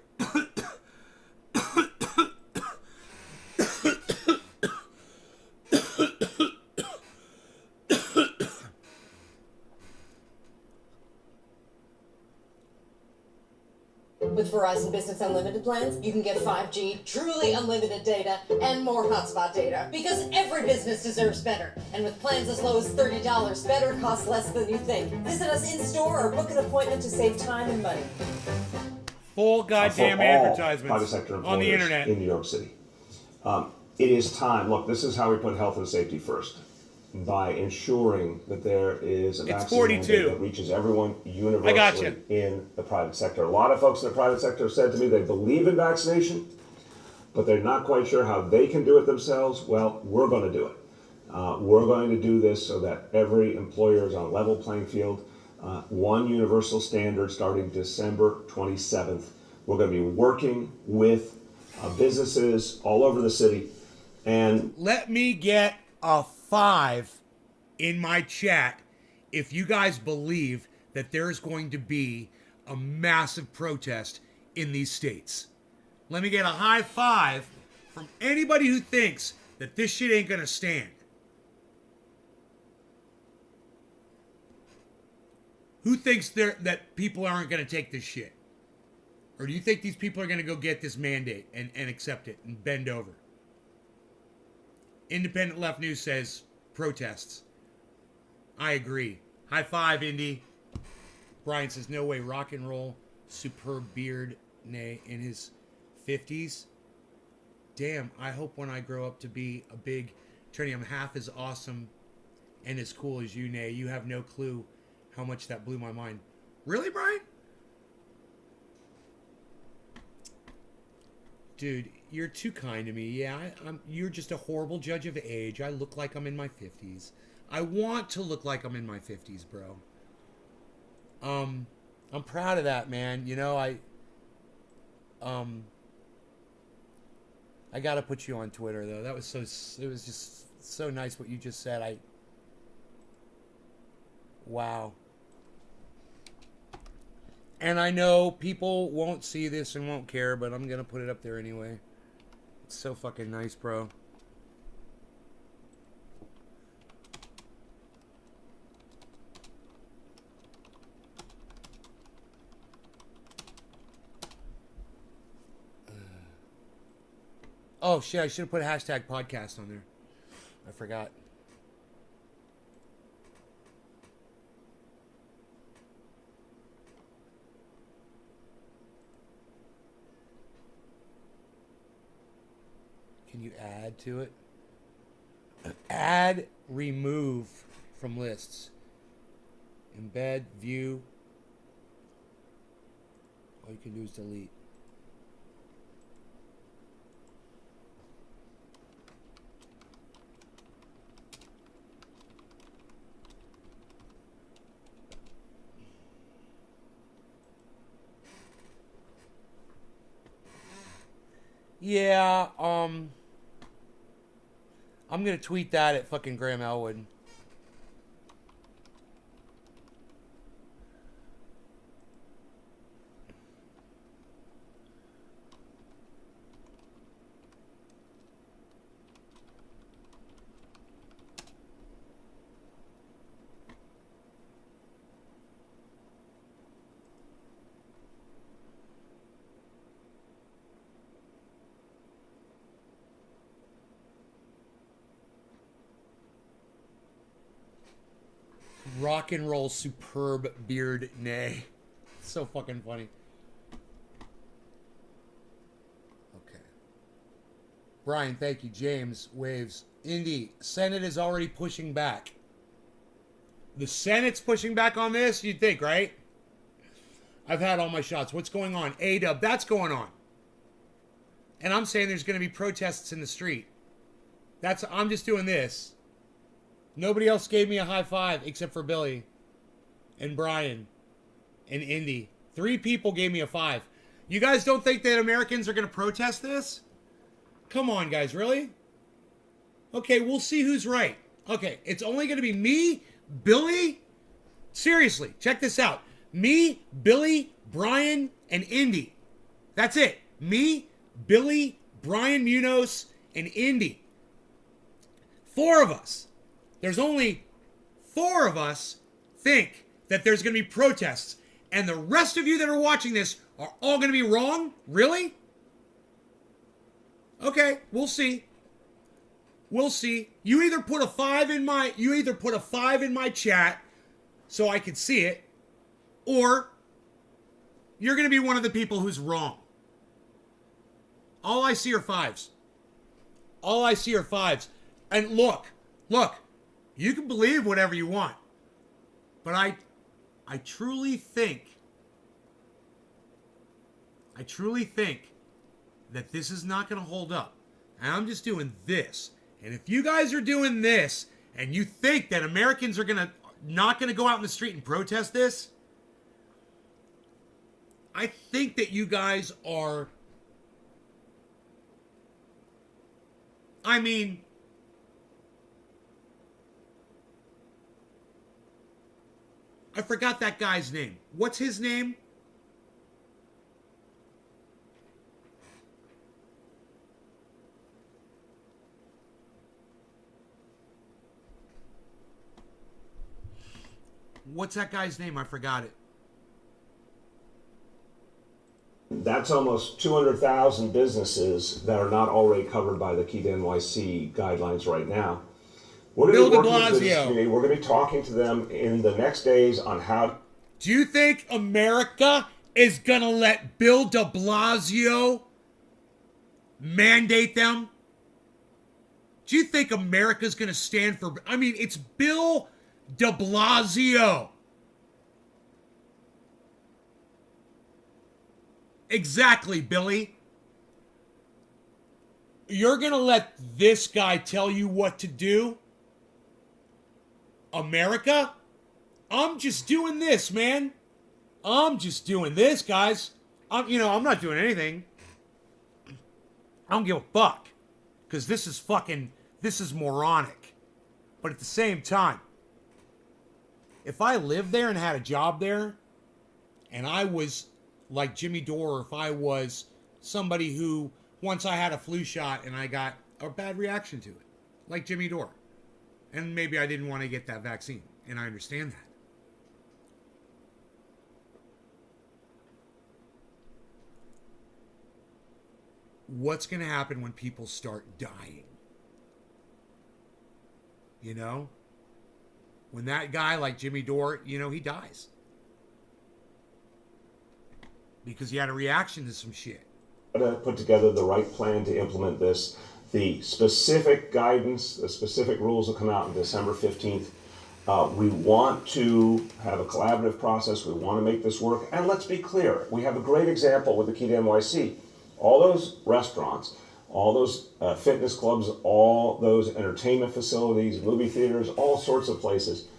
[SPEAKER 2] With Verizon Business Unlimited plans, you can get 5G, truly unlimited data, and more hotspot data. Because every business deserves better. And with plans as low as $30, better costs less than you think. Visit us in-store or book an appointment to save time and money.
[SPEAKER 1] Full goddamn advertisements on the internet.
[SPEAKER 3] In New York City. It is time. Look, this is how we put health and safety first. By ensuring that there is a vaccine mandate that reaches everyone universally in the private sector. A lot of folks in the private sector have said to me they believe in vaccination, but they're not quite sure how they can do it themselves. Well, we're going to do it. We're going to do this so that every employer is on a level playing field. One universal standard starting December 27th. We're going to be working with businesses all over the city. And
[SPEAKER 1] let me get a 5 in my chat if you guys believe that there's going to be a massive protest in these states. Let me get a high 5 from anybody who thinks that this shit ain't gonna stand. Who thinks that people aren't gonna take this shit? Or do you think these people are gonna go get this mandate and accept it and bend over? Independent Left News says protests. I agree. High 5, Indy. Brian says, no way, rock and roll, superb beard, nay, in his 50s. Damn, I hope when I grow up to be a big Trini, I'm half as awesome and as cool as you, nay. You have no clue how much that blew my mind. Really, Brian? Dude, you're too kind to me. Yeah, you're just a horrible judge of age. I look like I'm in my 50s. I want to look like I'm in my 50s, bro. I'm proud of that, man. You know, I gotta put you on Twitter, though. It was just so nice what you just said. Wow. And I know people won't see this and won't care, but I'm going to put it up there anyway. It's so fucking nice, bro. Oh, shit, I should have put a hashtag podcast on there. I forgot. Can you add to it? Add, remove from lists. Embed, view. All you can do is delete. Yeah, I'm gonna tweet that at fucking Graham Elwood. Rock and roll superb beard nay. So fucking funny. Okay. Brian, thank you. James, waves. Indy, Senate is already pushing back. The Senate's pushing back on this, you'd think, right? I've had all my shots. What's going on? A-Dub, that's going on. And I'm saying there's going to be protests in the street. I'm just doing this. Nobody else gave me a high five except for Billy and Brian and Indy. 3 people gave me a 5. You guys don't think that Americans are going to protest this? Come on, guys, really? Okay, we'll see who's right. Okay, it's only going to be me, Billy. Seriously, check this out. Me, Billy, Brian, and Indy. That's it. Me, Billy, Brian Munoz, and Indy. 4 of us. There's only 4 of us think that there's going to be protests. And the rest of you that are watching this are all going to be wrong? Really? Okay, we'll see. We'll see. You either put a 5 in my chat so I can see it, or you're going to be one of the people who's wrong. All I see are 5s. All I see are 5s. And look. You can believe whatever you want. But I truly think that this is not going to hold up. And I'm just doing this. And if you guys are doing this and you think that Americans are not going to go out in the street and protest this, I think that you guys are, I mean, I forgot that guy's name. What's his name? What's that guy's name? I forgot it.
[SPEAKER 3] That's almost 200,000 businesses that are not already covered by the Keep NYC guidelines right now. We're going to be working with this community. We're going to be talking to them in the next days on how.
[SPEAKER 1] Do you think America is going to let Bill de Blasio mandate them? Do you think America's going to stand for... I mean, it's Bill de Blasio. Exactly, Billy. You're going to let this guy tell you what to do? America? I'm just doing this, man. I'm just doing this, guys. I'm not doing anything. I don't give a fuck. Because this is moronic. But at the same time, if I lived there and had a job there, and I was like Jimmy Dore, or if I was somebody who, once I had a flu shot and I got a bad reaction to it, like Jimmy Dore, and maybe I didn't want to get that vaccine, and I understand that. What's going to happen when people start dying? You know? When that guy like Jimmy Dore, he dies. Because he had a reaction to some shit.
[SPEAKER 3] To put together the right plan to implement this. The specific guidance, the specific rules will come out on December 15th. We want to have a collaborative process. We want to make this work. And let's be clear, we have a great example with the Key to NYC. All those restaurants, all those fitness clubs, all those entertainment facilities, movie theaters, all sorts of places,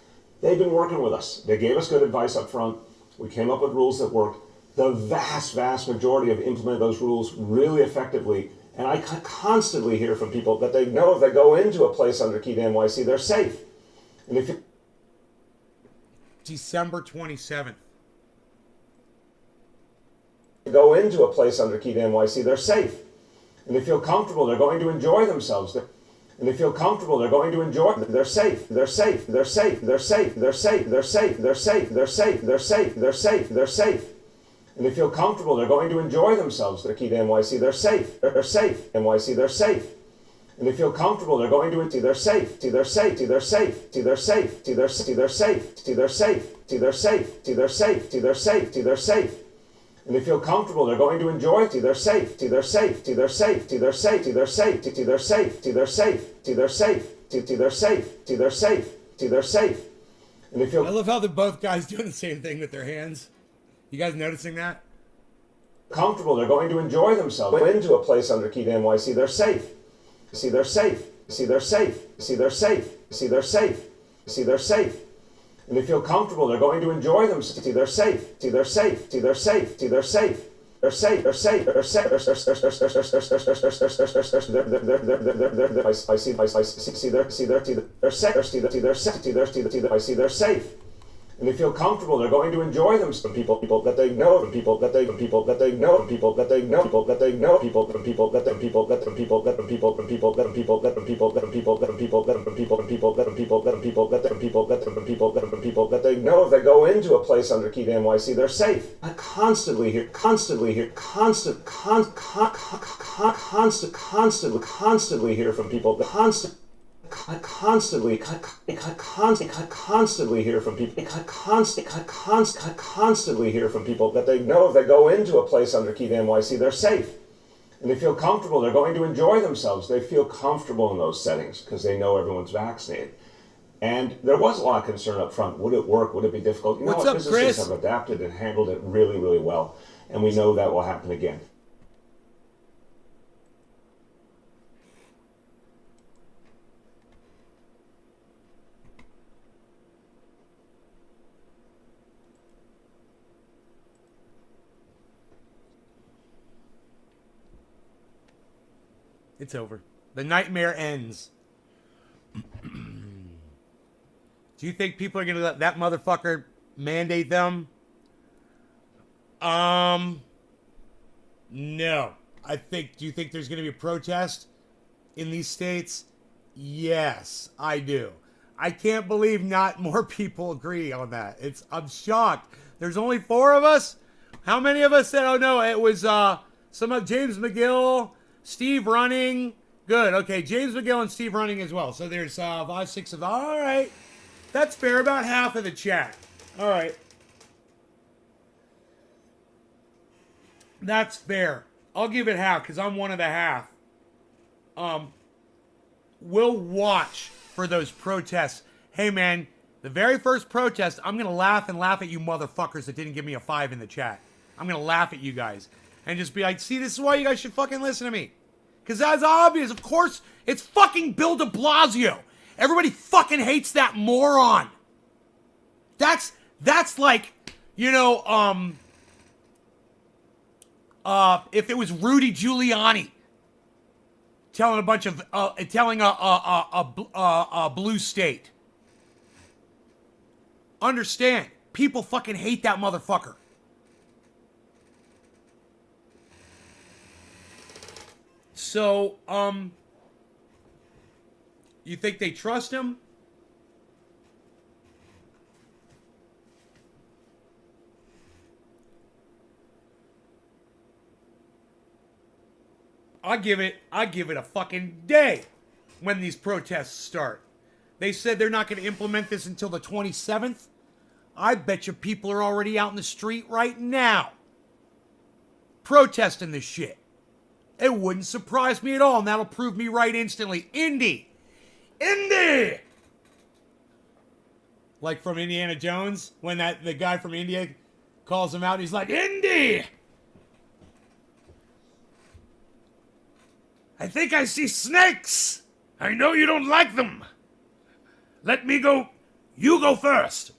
[SPEAKER 3] they've been working with us. They gave us good advice up front. We came up with rules that work. The vast, vast majority have implemented those rules really effectively. And I constantly hear from people that they know if they go into a place under Key to NYC, they're safe. And if you
[SPEAKER 1] December 27th.
[SPEAKER 3] go into a place under Key to NYC, they're safe. And they feel comfortable, they're going to enjoy themselves. And they feel comfortable, they're going to enjoy it. They're safe, they're safe, they're safe, they're safe, they're safe, they're safe, they're safe, they're safe, they're safe, they're safe, they're safe. And they feel comfortable, they're going to enjoy themselves. They're Key to NYC, they're safe, they're safe, NYC, they're safe. And they feel comfortable, they're going to they're safe, they're safe, they're safe, they're safe, they're safe, they're safe, they're safe, they're safe, they're safe, they're safe, they're safe. And they feel comfortable, they're going to enjoy it. They're safe, they're safe, they're safe, they're safe, they're safe, they're safe, they're safe, they're safe, they're safe, they're safe, they're safe. And they feel.
[SPEAKER 1] I love how they're both guys doing the same thing with their hands. You guys noticing that?
[SPEAKER 3] Comfortable, they're going to enjoy themselves. Into a place under Key to NYC, they're safe. See, they're safe. See, they're safe. See, they're safe. See, they're safe. See, they're safe. And they feel comfortable, they're going to enjoy themselves. See, they're safe. See, they're safe. See, they're safe. See, they're safe. They're safe. They're safe. They're safe. I see they're safe. And they feel comfortable, they're going to enjoy them. Some people that they know, from people that they know, people that they know, people that they know, people that they know, people from people that from people that from people that from people from people that from people that from people that from people that from people that from people from people that from people that from people that from people that from people that from people that they know if they go into a place under Key to NYC, they're safe. I constantly hear hear from people that I constantly hear from people. Constantly hear from people that they know if they go into a place under Key to NYC, they're safe, and they feel comfortable. They're going to enjoy themselves. They feel comfortable in those settings because they know everyone's vaccinated. And there was a lot of concern up front. Would it work? Would it be difficult? You know what? Businesses have adapted and handled it really, really well, and we know that will happen again.
[SPEAKER 1] It's over. The nightmare ends. Do you think people are going to let that motherfucker mandate them? No. Do you think there's going to be a protest in these states? Yes, I do. I can't believe not more people agree on that. I'm shocked. There's only 4 of us. How many of us said, oh no, it was some of James McGill, Steve Running. Good. Okay, James McGill and Steve Running as well. So there's 5, 6 of them. All right. That's fair. About half of the chat. All right. That's fair. I'll give it half because I'm one of the half. We'll watch for those protests. Hey, man, the very first protest, I'm going to laugh at you motherfuckers that didn't give me a 5 in the chat. I'm going to laugh at you guys and just be like, see, this is why you guys should fucking listen to me. Because that's obvious. Of course, it's fucking Bill de Blasio. Everybody fucking hates that moron. That's like, you know, if it was Rudy Giuliani telling a bunch of, telling a blue state. Understand, people fucking hate that motherfucker. So, you think they trust him? I give it a fucking day when these protests start. They said they're not going to implement this until the 27th. I bet you people are already out in the street right now protesting this shit. It wouldn't surprise me at all, and that'll prove me right instantly. Indy! Indy! Like from Indiana Jones, when the guy from India calls him out, he's like, Indy! I think I see snakes! I know you don't like them! Let me go. You go first!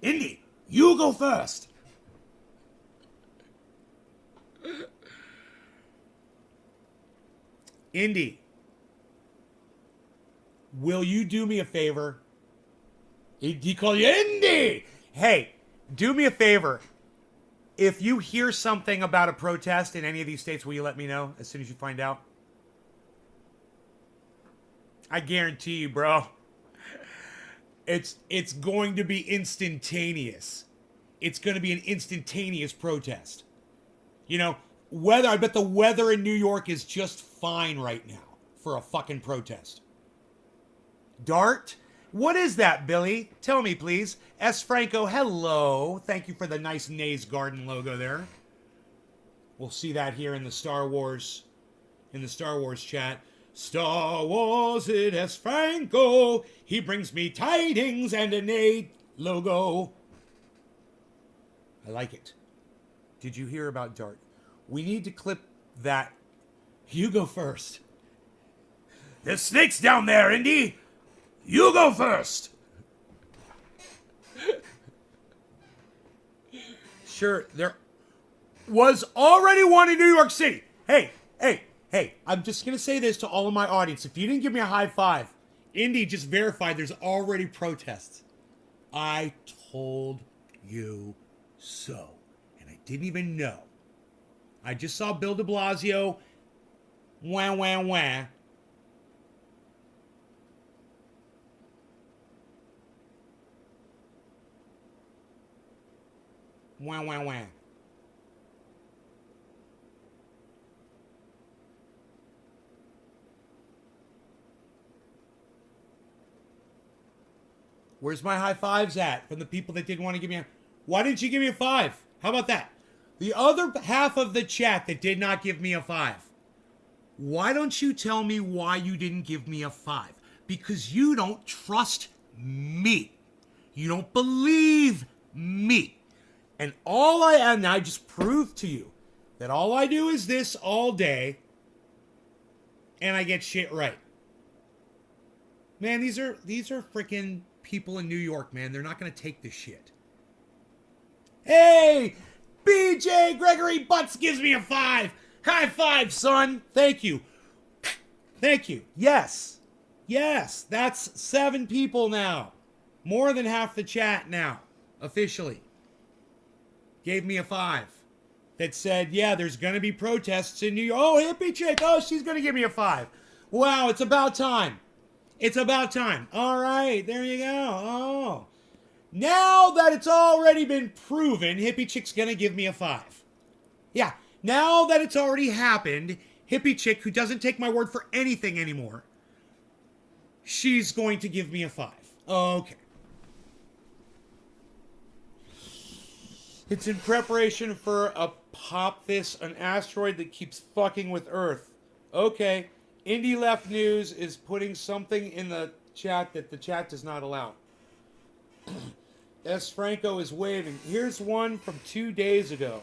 [SPEAKER 1] Indy, you go first! Indy, will you do me a favor? He called you Indy! Hey, do me a favor. If you hear something about a protest in any of these states, will you let me know as soon as you find out? I guarantee you, bro. It's going to be instantaneous. It's going to be an instantaneous protest. You know, I bet the weather in New York is just fine right now for a fucking protest. Dart? What is that, Billy? Tell me, please. S. Franco, hello. Thank you for the nice Nays Garden logo there. We'll see that here in the Star Wars chat. Star Wars, it S. Franco. He brings me tidings and a Nay logo. I like it. Did you hear about Dart? We need to clip that. You go first. There's snakes down there, Indy. You go first. Sure, there was already one in New York City. Hey, I'm just going to say this to all of my audience. If you didn't give me a high five, Indy just verified there's already protests. I told you so. And I didn't even know. I just saw Bill de Blasio. Wah, wah, wah. Wah, wah, wah. Where's my high fives at from the people that didn't want to give me a... Why didn't you give me a 5? How about that? The other half of the chat that did not give me a 5. Why don't you tell me why you didn't give me a 5? Because you don't trust me. You don't believe me. And I just proved to you that all I do is this all day and I get shit right. Man, these are freaking people in New York, man. They're not going to take this shit. Hey, BJ Gregory Butts gives me a 5. High five, son. Thank you. Thank you. Yes. That's 7 people now. More than half the chat now, officially. Gave me a 5. That said, yeah, there's going to be protests in New York. Oh, hippie chick. Oh, she's going to give me a 5. Wow, it's about time. It's about time. All right, there you go. Oh. Now that it's already been proven, hippie chick's going to give me a 5. Yeah, now that it's already happened, hippie chick, who doesn't take my word for anything anymore, she's going to give me a 5. Okay. It's in preparation for a an asteroid that keeps fucking with Earth. Okay. Indie Left News is putting something in the chat that the chat does not allow. S. Franco is waving. Here's one from 2 days ago.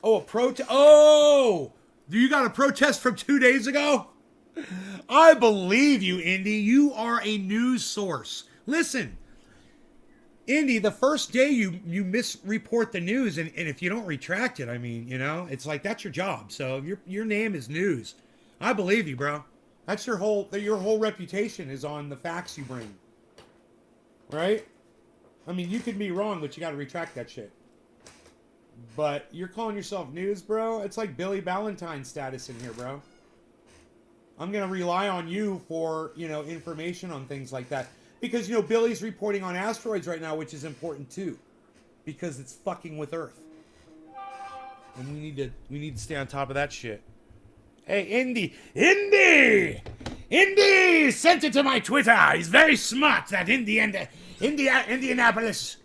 [SPEAKER 1] Oh, a protest. Oh! You got a protest from 2 days ago? I believe you, Indy. You are a news source. Listen. Indy, the first day you misreport the news, and if you don't retract it, I mean, you know, it's like that's your job. So your name is news. I believe you, bro. That's your whole reputation is on the facts you bring. Right? I mean, you could be wrong, but you got to retract that shit. But you're calling yourself news, bro? It's like Billy Ballantyne status in here, bro. I'm going to rely on you for, you know, information on things like that. Because, you know, Billy's reporting on asteroids right now, which is important too. Because it's fucking with Earth. And we need to stay on top of that shit. Hey, Indy sent it to my Twitter. He's very smart, that Indianapolis.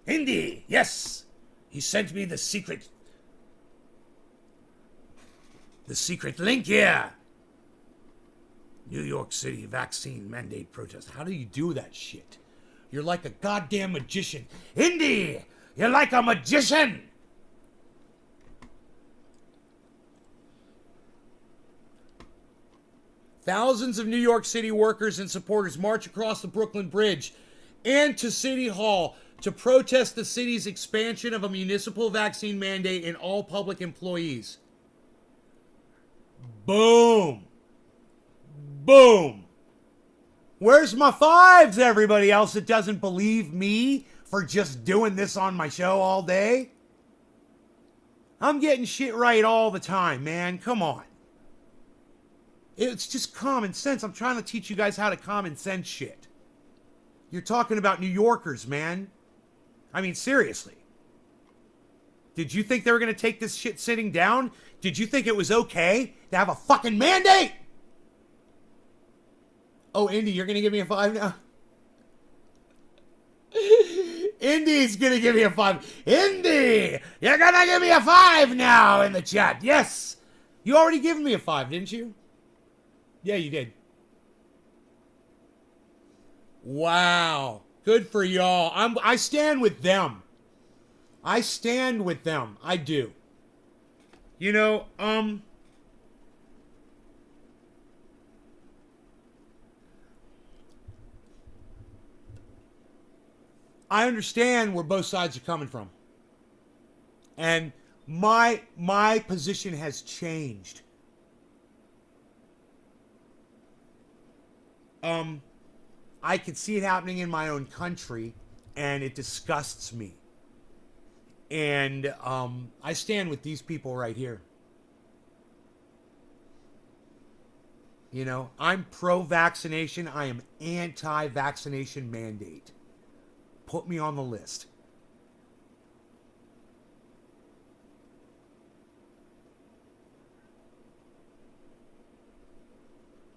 [SPEAKER 1] Indy, yes. He sent me the secret link here. New York City vaccine mandate protest. How do you do that shit? You're like a goddamn magician. Indy, you're like a magician. Thousands of New York City workers and supporters march across the Brooklyn Bridge and to City Hall to protest the city's expansion of a municipal vaccine mandate in all public employees. Boom. Boom. Where's my fives, everybody else that doesn't believe me for just doing this on my show all day? I'm getting shit right all the time, man. Come on. It's just common sense. I'm trying to teach you guys how to common sense shit. You're talking about New Yorkers, man. I mean, seriously. Did you think they were going to take this shit sitting down? Did you think it was okay to have a fucking mandate? Oh, Indy, you're going to give me a 5 now? Indy's going to give me a 5. Indy, you're going to give me a 5 now in the chat. Yes. You already given me a 5, didn't you? Yeah, you did. Wow. Good for y'all. I stand with them. I stand with them. I do. You know, I understand where both sides are coming from. And my position has changed. I can see it happening in my own country, and it disgusts me. And I stand with these people right here. You know, I'm pro-vaccination. I am anti-vaccination mandate. Put me on the list.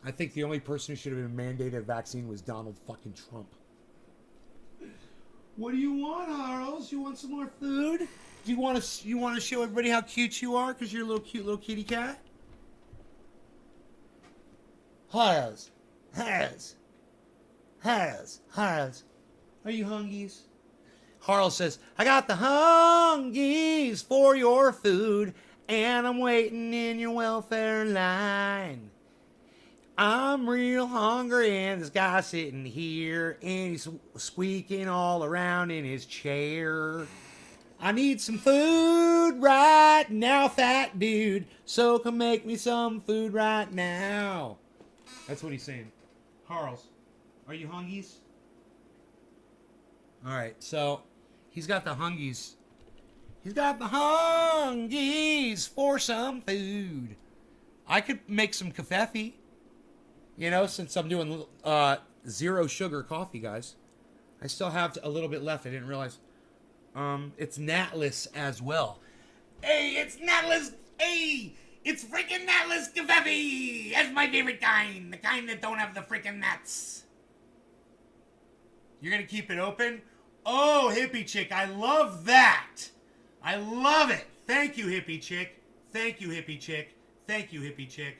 [SPEAKER 1] I think the only person who should have been mandated a vaccine was Donald fucking Trump. What do you want, Harles? You want some more food? Do you want to show everybody how cute you are because you're a little cute little kitty cat? Harles. Are you hungies? Harles says, I got the hungies for your food, and I'm waiting in your welfare line. I'm real hungry, and this guy sitting here, and he's squeaking all around in his chair. I need some food right now, fat dude, so come make me some food right now. That's what he's saying. Harles, are you hungies? All right, so he's got the hungies. He's got the hungies for some food. I could make some kafefe. You know, since I'm doing zero sugar coffee, guys. I still have a little bit left. I didn't realize. It's natless as well. Hey, it's natless. Hey, it's freaking natless kafefe. That's my favorite kind. The kind that don't have the freaking nuts. You're going to keep it open? Oh, hippie chick. I love that. I love it. Thank you, hippie chick. Thank you, hippie chick. Thank you, hippie chick.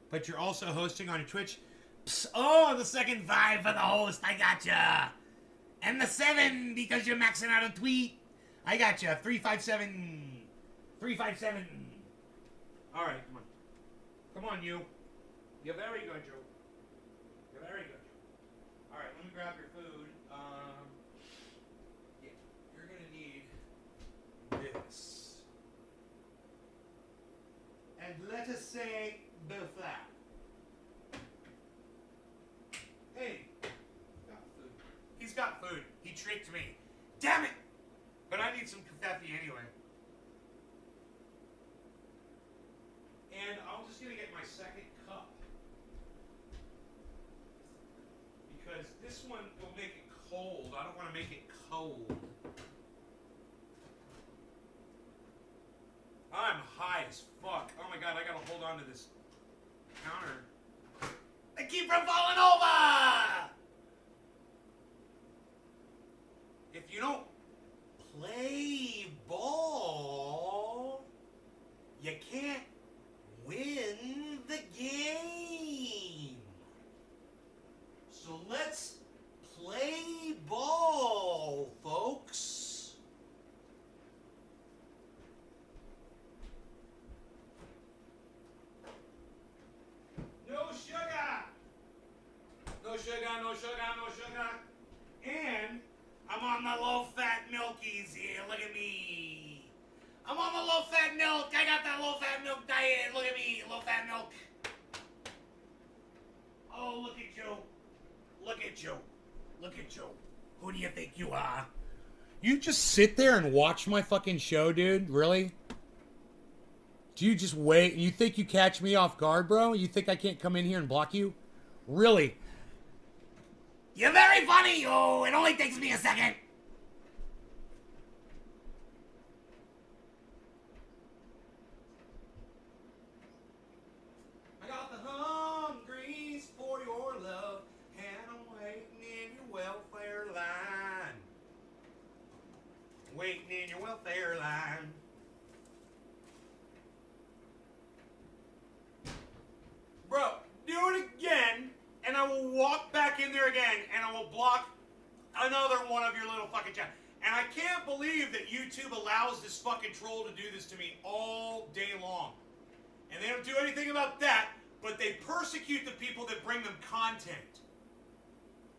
[SPEAKER 1] But you're also hosting on Twitch. Psst, oh, the second 5 for the host. I gotcha. And the 7 because you're maxing out a tweet. I gotcha. 357. 357. All right, come on. Come on, you. You're very good, Joe. You're very good. All right, let me grab your food. Yeah, you're going to need this. And let us say the flat. Hey, got food. He's got food. He tricked me. Damn it! But I need some kafefe anyway. And I'm just gonna get my second cup because this one will make it cold. I don't want to make it cold. I'm high as fuck. Oh my god, I gotta hold on to this counter. I keep from falling over! you don't play ball, you can't win the game. So let's play ball, folks. No sugar. No sugar, no sugar, no sugar. And I'm on the low-fat milkies here. Look at me. I'm on the low-fat milk. I got that low-fat milk diet. Look at me, low-fat milk. Oh, look at you. Look at you. Look at you. Who do you think you are? You just sit there and watch my fucking show, dude? Really? Do you just wait? You think you catch me off guard, bro? You think I can't come in here and block you? Really? You're very funny. Oh, it only takes me a second. I got the hungries for your love, and I'm waiting in your welfare line. Waiting in your welfare line. Bro, do it again, and I will walk back in there again, and I will block another one of your little fucking chat. And I can't believe that YouTube allows this fucking troll to do this to me all day long. And they don't do anything about that, but they persecute the people that bring them content.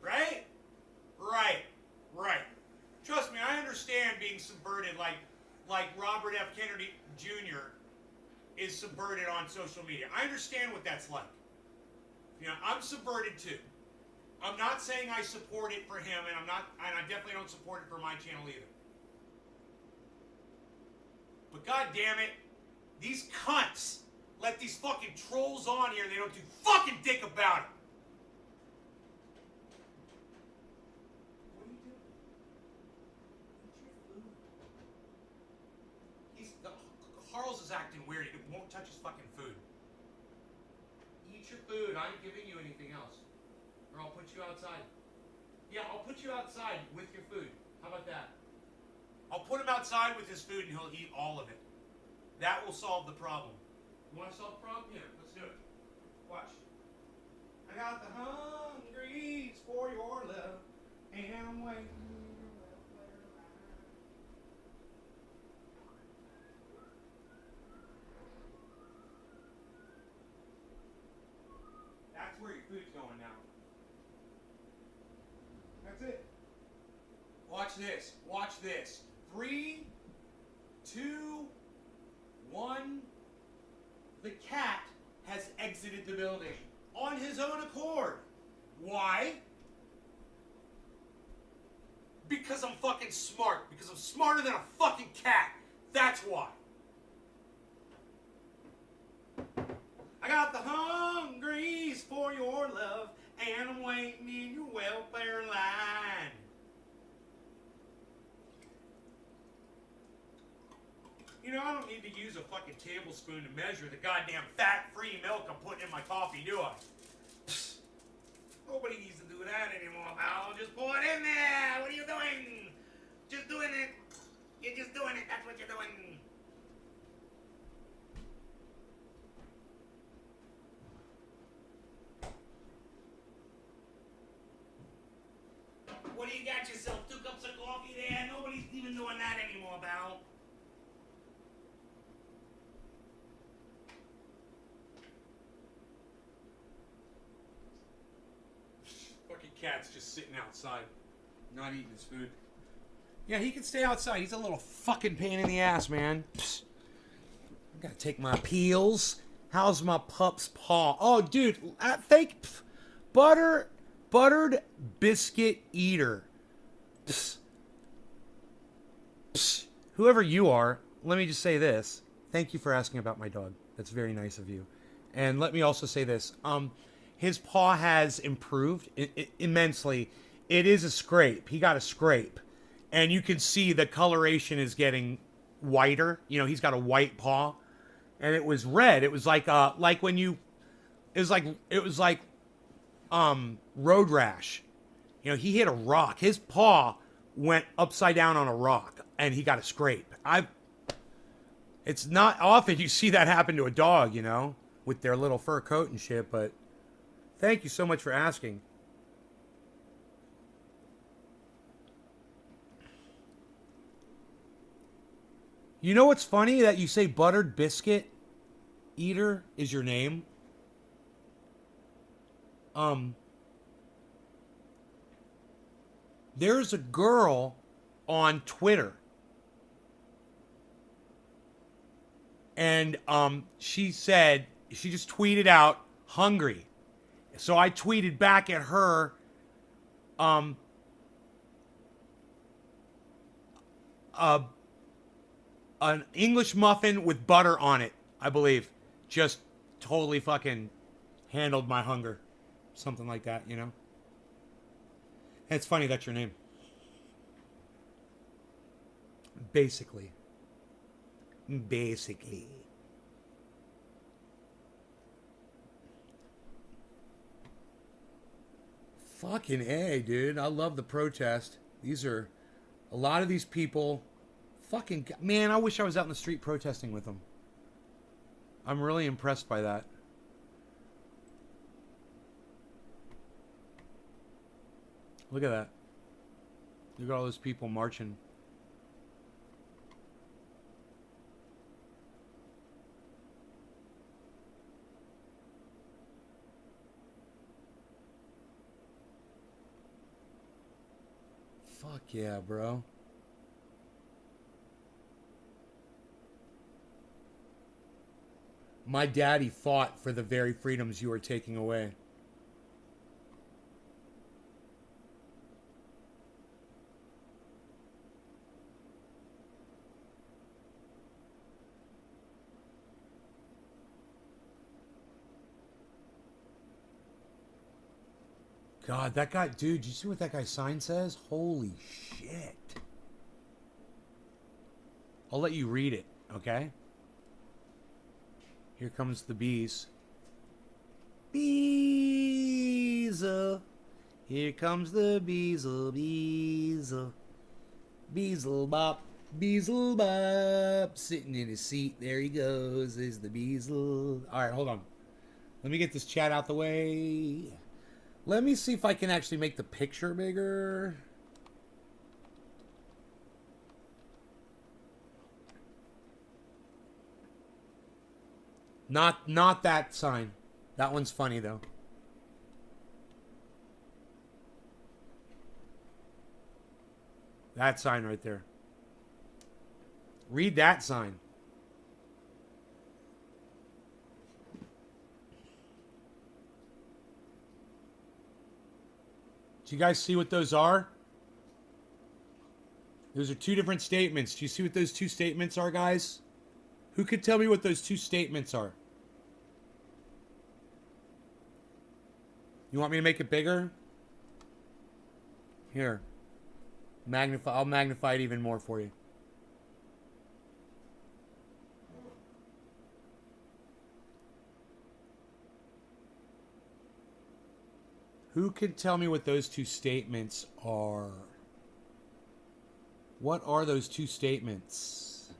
[SPEAKER 1] Right? Right. Right. Trust me, I understand being subverted like Robert F. Kennedy Jr. is subverted on social media. I understand what that's like. You know, I'm subverted too. I'm not saying I support it for him, and I definitely don't support it for my channel either. But god damn it, these cunts let these fucking trolls on here and they don't do fucking dick about it. What are you doing? Eat your food. Carl's is acting weird. He won't touch his fucking food. Eat your food. I ain't giving you anything else. Or I'll put you outside. Yeah, I'll put you outside with your food. How about that? I'll put him outside with his food and he'll eat all of it. That will solve the problem. You want to solve the problem? Here, let's do it. Watch. I got the hungries for your love, and I'm waiting. That's where your food's going now. That's it. Watch this. Watch this. 3, 2, 1. The cat has exited the building on his own accord. Why? Because I'm fucking smart. Because I'm smarter than a fucking cat. That's why. I got the hungries for your love, and I'm waiting in your welfare line. You know, I don't need to use a fucking tablespoon to measure the goddamn fat-free milk I'm putting in my coffee, do I? Psst. Nobody needs to do that anymore, pal. Just pour it in there. What are you doing? Just doing it. You're just doing it. That's what you're doing. What do you got yourself? 2 cups of coffee there? Nobody's even doing that anymore, pal. Fucking cat's just sitting outside, not eating his food. Yeah, he can stay outside. He's a little fucking pain in the ass, man. Psst. I gotta take my peels. How's my pup's paw? Oh, dude, buttered biscuit eater. Psst. Psst. Whoever you are, let me just say this. Thank you for asking about my dog. That's very nice of you. And let me also say this. His paw has improved immensely. It is a scrape. He got a scrape. And you can see the coloration is getting whiter. You know, he's got a white paw. And it was red. It was like when you... It was like road rash. You know, he hit a rock. His paw went upside down on a rock and he got a scrape. It's not often you see that happen to a dog, you know, with their little fur coat and shit, but thank you so much for asking. You know what's funny? That you say buttered biscuit eater is your name. There's a girl on Twitter. And she said, she just tweeted out, hungry. So I tweeted back at her, an English muffin with butter on it, I believe. Just totally fucking handled my hunger. Something like that, you know? It's funny that's your name. Basically. Fucking A, dude. I love the protest. These are... A lot of these people... Fucking... Man, I wish I was out in the street protesting with them. I'm really impressed by that. Look at that. Look at all those people marching. Fuck yeah, bro. My daddy fought for the very freedoms you are taking away. God, that guy, dude, you see what that guy's sign says? Holy shit. I'll let you read it, okay? Here comes the bees. Beezel. Here comes the beezel, beezel. Beezel bop, beezel bop. Sitting in his seat, there he goes, is the beezel. Alright, hold on. Let me get this chat out the way. Let me see if I can actually make the picture bigger. Not that sign. That one's funny though. That sign right there. Read that sign. Do you guys see what those are? Those are two different statements. Do you see what those two statements are, guys? Who could tell me what those two statements are? You want me to make it bigger? Here. Magnify. I'll magnify it even more for you. Who can tell me what those two statements are? What are those two statements?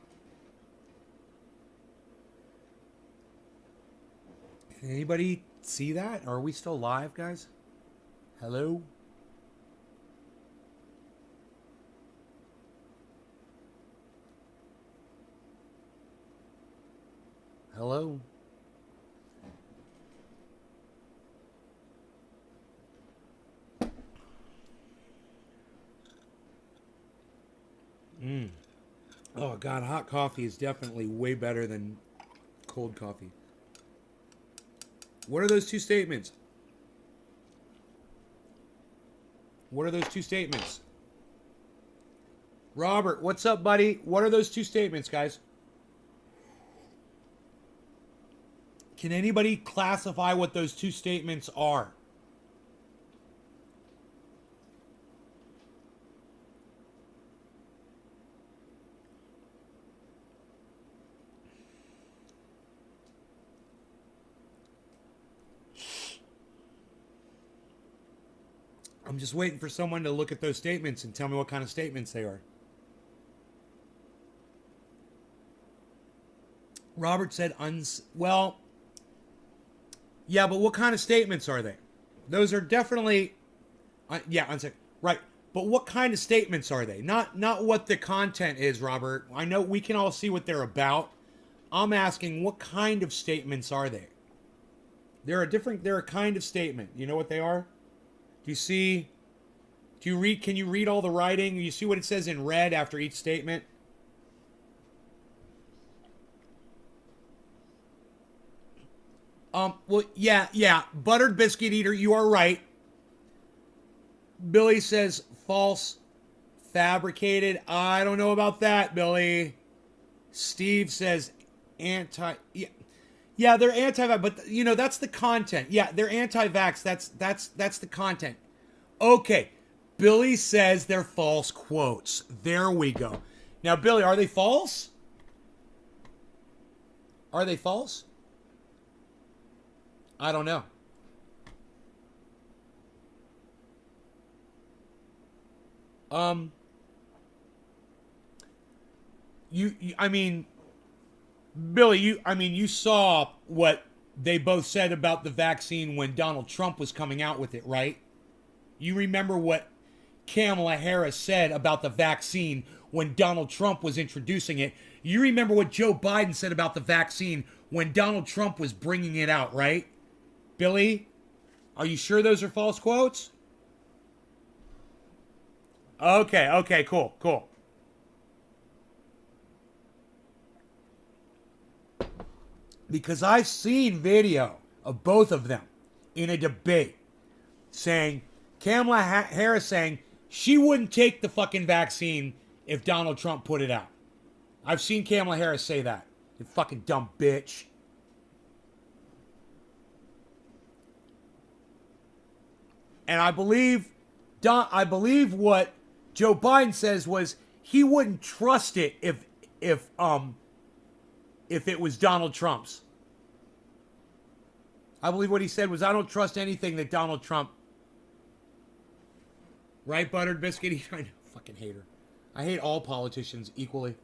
[SPEAKER 1] Can anybody see that? Are we still live, guys? Hello? Hello? Oh, God, hot coffee is definitely way better than cold coffee. What are those two statements? What are those two statements? Robert, what's up, buddy? What are those two statements, guys? Can anybody classify what those two statements are? I'm just waiting for someone to look at those statements and tell me what kind of statements they are. Robert said, well, yeah, but what kind of statements are they? Those are definitely, right. But what kind of statements are they? Not what the content is, Robert. I know we can all see what they're about. I'm asking, what kind of statements are they? They're a kind of statement. You know what they are? Can you read all the writing? You see what it says in red after each statement? Well, yeah. Buttered biscuit eater, you are right. Billy says false, fabricated. I don't know about that, Billy. Steve says anti. Yeah, they're anti-vax, but that's the content. Yeah, they're anti-vax. That's the content. Okay, Billy says they're false quotes. There we go. Now, Billy, are they false? Are they false? I don't know. Billy, you saw what they both said about the vaccine when Donald Trump was coming out with it, right? You remember what Kamala Harris said about the vaccine when Donald Trump was introducing it. You remember what Joe Biden said about the vaccine when Donald Trump was bringing it out, right? Billy, are you sure those are false quotes? Okay, cool. Because I've seen video of both of them in a debate saying, Kamala Harris saying she wouldn't take the fucking vaccine if Donald Trump put it out. I've seen Kamala Harris say that. You fucking dumb bitch. And I believe what Joe Biden says was he wouldn't trust it if it was Donald Trump's. I believe what he said was, I don't trust anything that Donald Trump. Right, Buttered Biscuit? I know, fucking hater. I hate all politicians equally.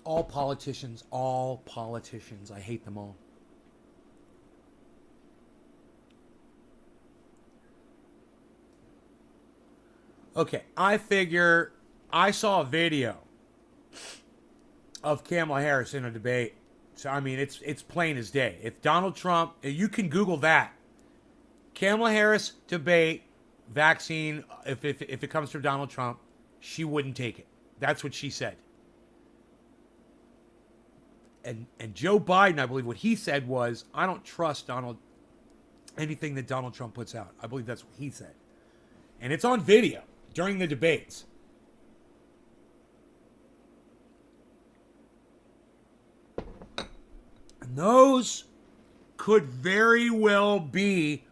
[SPEAKER 1] All politicians. I hate them all. Okay, I saw a video of Kamala Harris in a debate. So, it's plain as day. If Donald Trump, you can Google that. Kamala Harris debate, vaccine, if it comes from Donald Trump, she wouldn't take it. That's what she said. And Joe Biden, I believe what he said was, I don't trust anything that Donald Trump puts out. I believe that's what he said. And it's on video during the debates. And those could very well be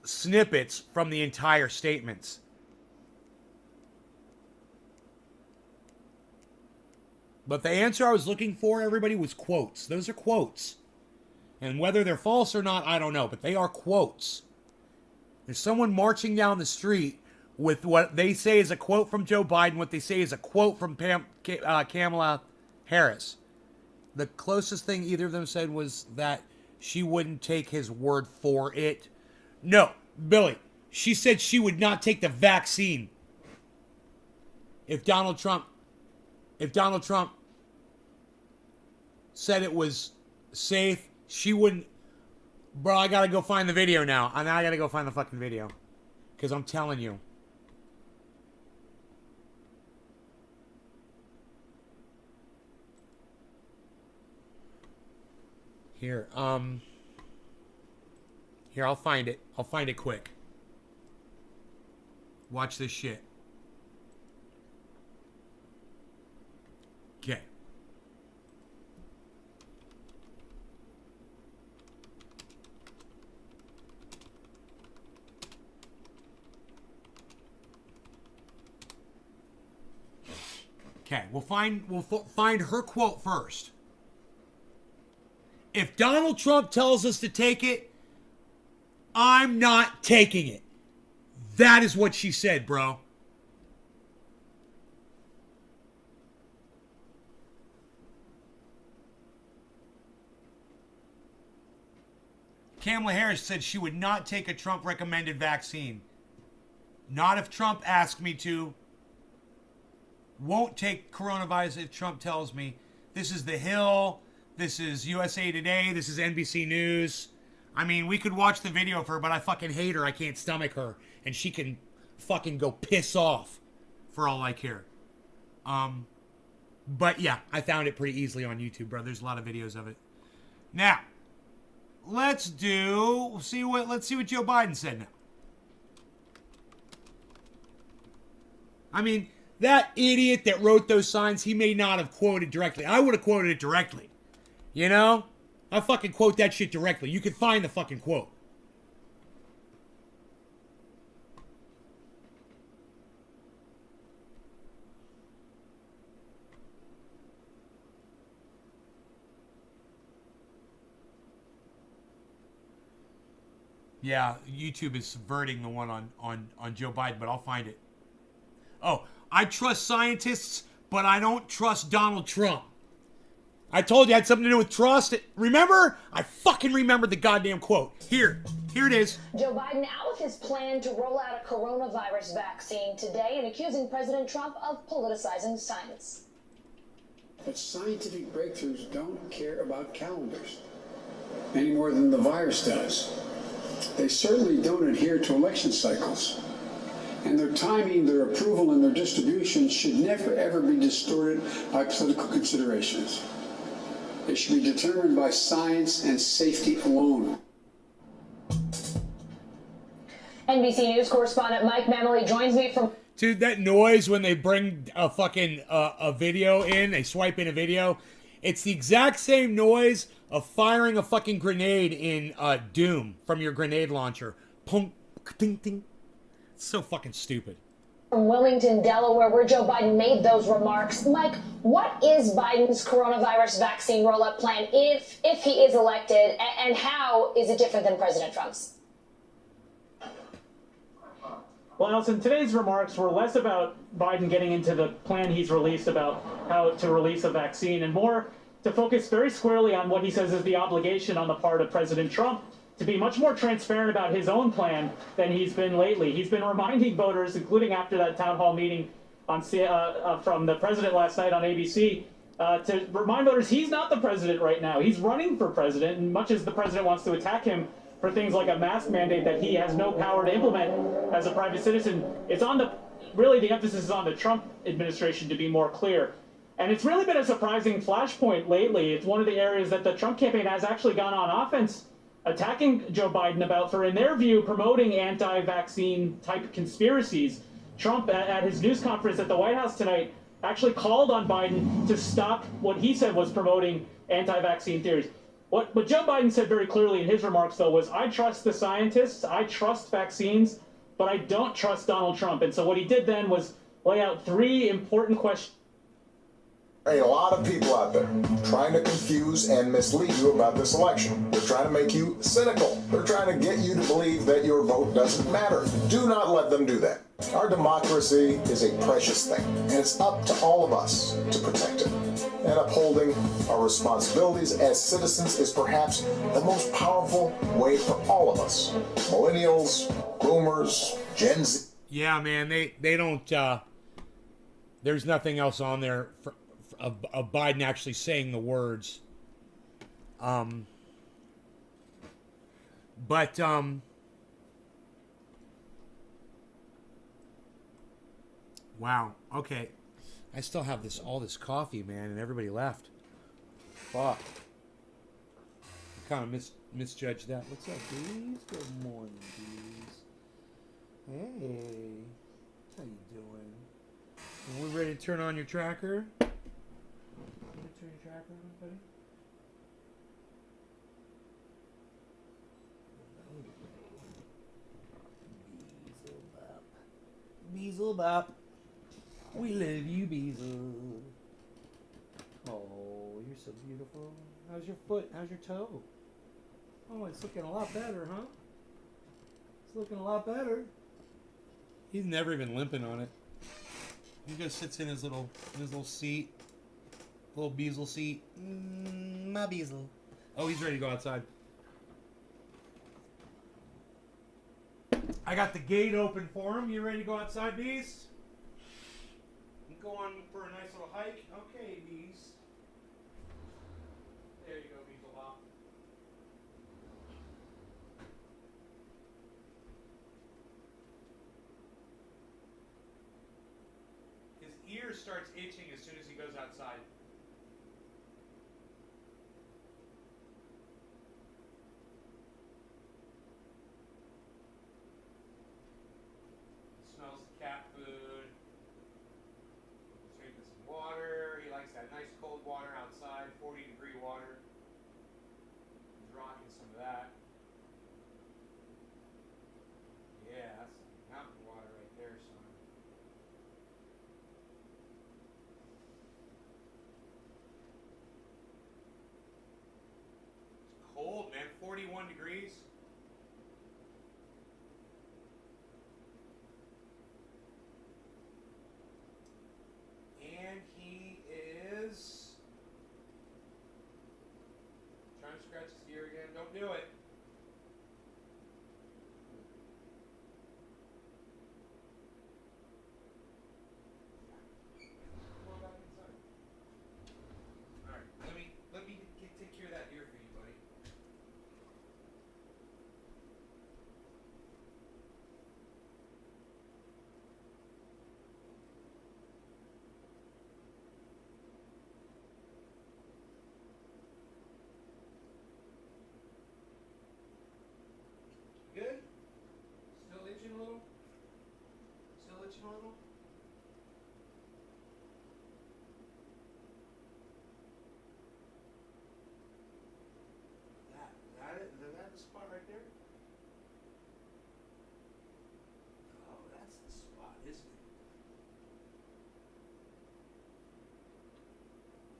[SPEAKER 1] snippets from the entire statements. But the answer I was looking for, everybody, was quotes. Those are quotes. And whether they're false or not, I don't know. But they are quotes. There's someone marching down the street with what they say is a quote from Joe Biden, what they say is a quote from Kamala Harris. The closest thing either of them said was that she wouldn't take his word for it. No, Billy, she said she would not take the vaccine if Donald Trump said it was safe. She wouldn't. Bro, I gotta go find the video now. I gotta go find the fucking video. Because I'm telling you. Here, I'll find it. I'll find it quick. Watch this shit. Okay. Okay, we'll find her quote first. If Donald Trump tells us to take it, I'm not taking it. That is what she said, bro. Kamala Harris said she would not take a Trump-recommended vaccine. Not if Trump asked me to. Won't take coronavirus if Trump tells me. This is The Hill. This is USA Today. This is NBC News. I mean, we could watch the video of her, but I fucking hate her. I can't stomach her. And she can fucking go piss off for all I care. But yeah, I found it pretty easily on YouTube, bro. There's a lot of videos of it. Now, let's see what Joe Biden said now. I mean, that idiot that wrote those signs, he may not have quoted directly. I would have quoted it directly. You know? I fucking quote that shit directly. You can find the fucking quote. Yeah, YouTube is subverting the one on Joe Biden, but I'll find it. Oh, I trust scientists, but I don't trust Donald Trump. I told you it had something to do with trust. Remember? I fucking remembered the goddamn quote. Here it is.
[SPEAKER 4] Joe Biden out with his plan to roll out a coronavirus vaccine today and accusing President Trump of politicizing science.
[SPEAKER 5] But scientific breakthroughs don't care about calendars any more than the virus does. They certainly don't adhere to election cycles. And their timing, their approval, and their distribution should never, ever be distorted by political considerations. They should be determined by science and safety alone.
[SPEAKER 4] NBC News correspondent Mike Mamoli joins me from...
[SPEAKER 1] Dude, that noise when they bring a fucking a video in, they swipe in a video, it's the exact same noise of firing a fucking grenade in Doom from your grenade launcher. Punk, ting, ting. It's so fucking stupid.
[SPEAKER 4] From Wilmington, Delaware, where Joe Biden made those remarks. Mike, what is Biden's coronavirus vaccine rollout plan if he is elected, and how is it different than President Trump's?
[SPEAKER 6] Well, Alison, today's remarks were less about Biden getting into the plan he's released about how to release a vaccine and more to focus very squarely on what he says is the obligation on the part of President Trump to be much more transparent about his own plan than he's been lately. He's been reminding voters, including after that town hall meeting from the president last night on ABC, to remind voters he's not the president right now. He's running for president, and much as the president wants to attack him for things like a mask mandate that he has no power to implement as a private citizen, it's on really the emphasis is on the Trump administration to be more clear. And it's really been a surprising flashpoint lately. It's one of the areas that the Trump campaign has actually gone on offense, attacking Joe Biden about for, in their view, promoting anti-vaccine type conspiracies. Trump, at his news conference at the White House tonight, actually called on Biden to stop what he said was promoting anti-vaccine theories. What Joe Biden said very clearly in his remarks, though, was, I trust the scientists, I trust vaccines, but I don't trust Donald Trump. And so what he did then was lay out three important questions.
[SPEAKER 7] A lot of people out there trying to confuse and mislead you about this election. They're trying to make you cynical. They're trying to get you to believe that your vote doesn't matter. Do not let them do that. Our democracy is a precious thing, and it's up to all of us to protect it. And upholding our responsibilities as citizens is perhaps the most powerful way for all of us. Millennials, boomers, Gen Z.
[SPEAKER 1] Yeah, man, they don't, there's nothing else on there of Biden actually saying the words. Wow. Okay. I still have all this coffee, man, and everybody left. Fuck. I kind of misjudged that. What's up, Bees? Good morning, Bees. Hey. How you doing? Are we ready to turn on your tracker? Turn your tracker on, buddy? Beezle bop. We love you, Beezle. Oh, you're so beautiful. How's your foot? How's your toe? Oh, it's looking a lot better, huh? It's looking a lot better. He's never even limping on it. He just sits in his little seat. Little Beazle seat. My Beazle. Oh, he's ready to go outside. I got the gate open for him. You ready to go outside, Beast? I'm going for a nice little hike. Okay, Beast. There you go, Beazle Bop. His ear starts itching as soon as he goes outside. Smells the cat food. He's drinking some water. He likes that nice cold water outside, 40-degree water. He's rocking some of that. Yeah, that's mountain water right there, son. It's cold, man. 41 degrees. And he is trying to scratch his ear again. Don't do it. Come on back inside. All right, let me take care of that ear for you, buddy. Good? Still itching a little? Still itching a little? Is that the spot right there? Oh, that's the spot, isn't it?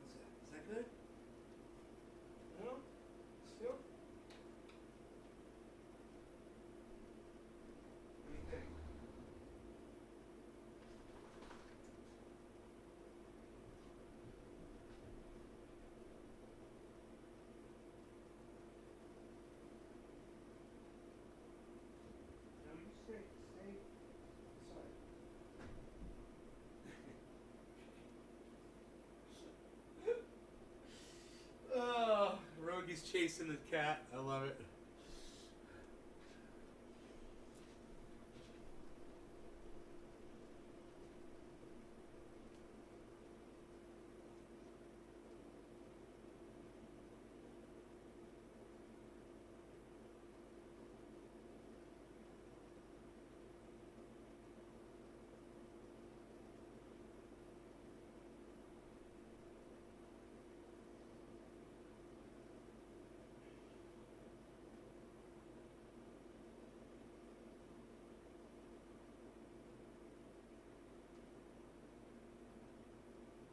[SPEAKER 1] Is that good? No? Still? What do you think? No, you stay inside. Oh, Rogi's chasing the cat. I love it.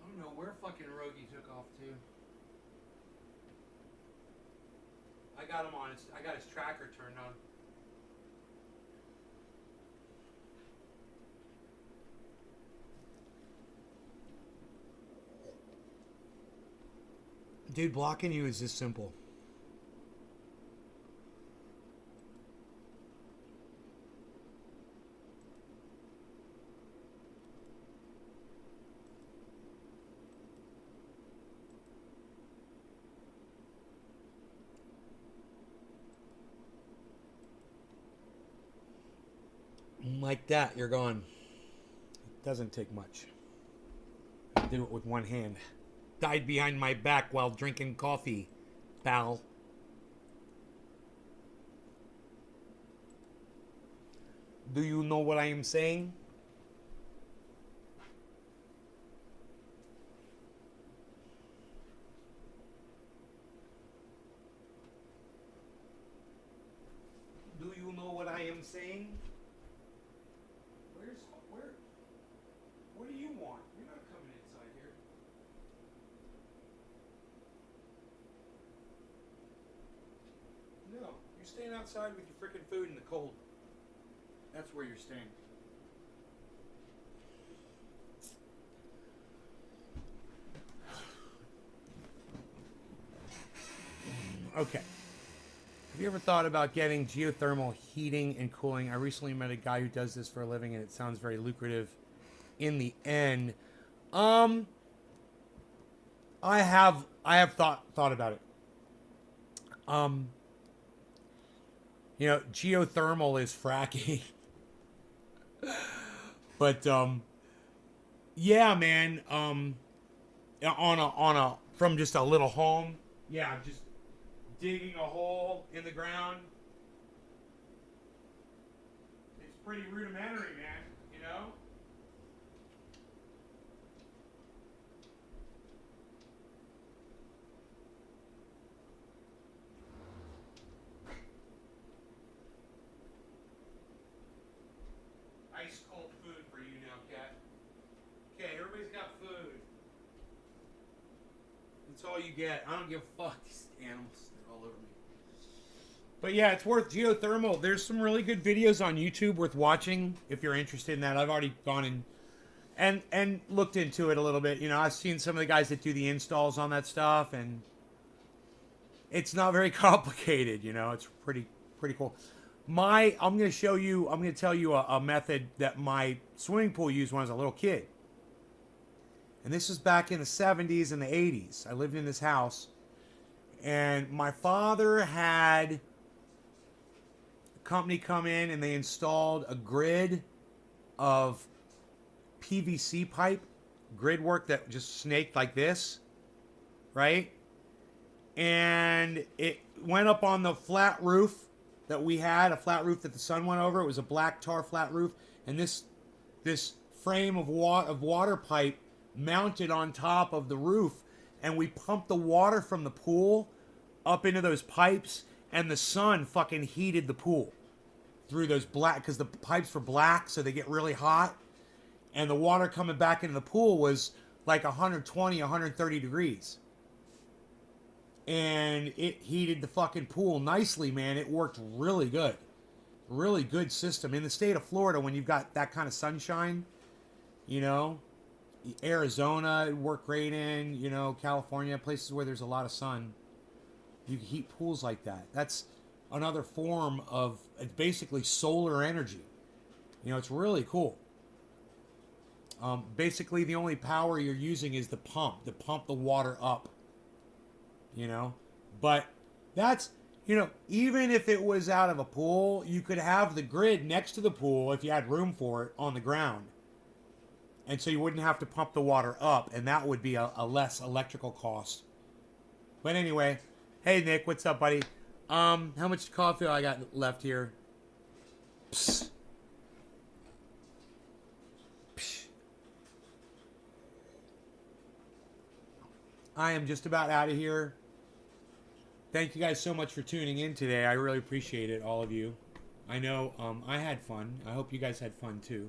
[SPEAKER 1] I don't know where fucking Rogi took off to. I got him on his. I got his tracker turned on. Dude, blocking you is this simple. Like that, you're gone. It doesn't take much. I do it with one hand. Died behind my back while drinking coffee, pal. Do you know what I am saying? Do you know what I am saying? What do you want? You're not coming inside here. You're staying outside with your freaking food in the cold. That's where you're staying. Okay. Have you ever thought about getting geothermal heating and cooling? I recently met a guy who does this for a living, and it sounds very lucrative in the end. I have thought about it. You know, geothermal is fracking. But yeah, man, on a from just a little home, yeah, just digging a hole in the ground. It's pretty rudimentary, man, you know? Ice cold food for you now, Kat. Okay, everybody's got food. That's all you get. I don't give a fuck. These animals, they're all over me. But yeah, it's worth geothermal. There's some really good videos on YouTube worth watching if you're interested in that. I've already gone in and looked into it a little bit. You know, I've seen some of the guys that do the installs on that stuff, and it's not very complicated. You know, it's pretty cool. I'm going to tell you a method that my swimming pool used when I was a little kid. And this was back in the 70s and the 80s. I lived in this house. And my father had a company come in and they installed a grid of PVC pipe, grid work that just snaked like this, right? And it went up on the flat roof that we had, a flat roof that the sun went over. It was a black tar flat roof. And this frame of water pipe mounted on top of the roof, and we pumped the water from the pool up into those pipes, and the sun fucking heated the pool through those black, because the pipes were black, so they get really hot, and the water coming back into the pool was like 120, 130 degrees. And it heated the fucking pool nicely, man. It worked really good. Really good system. In the state of Florida, when you've got that kind of sunshine, you know, Arizona, it worked great in, you know, California, places where there's a lot of sun. You can heat pools like that. That's another form of, it's basically solar energy. You know, it's really cool. Basically, the only power you're using is the pump the water up. You know, but that's, you know, even if it was out of a pool, you could have the grid next to the pool if you had room for it on the ground. And so you wouldn't have to pump the water up, and that would be a less electrical cost. But anyway, hey Nick, what's up, buddy? How much coffee I got left here? Psst. Psst. I am just about out of here. Thank you guys so much for tuning in today. I really appreciate it, all of you. I know I had fun. I hope you guys had fun too.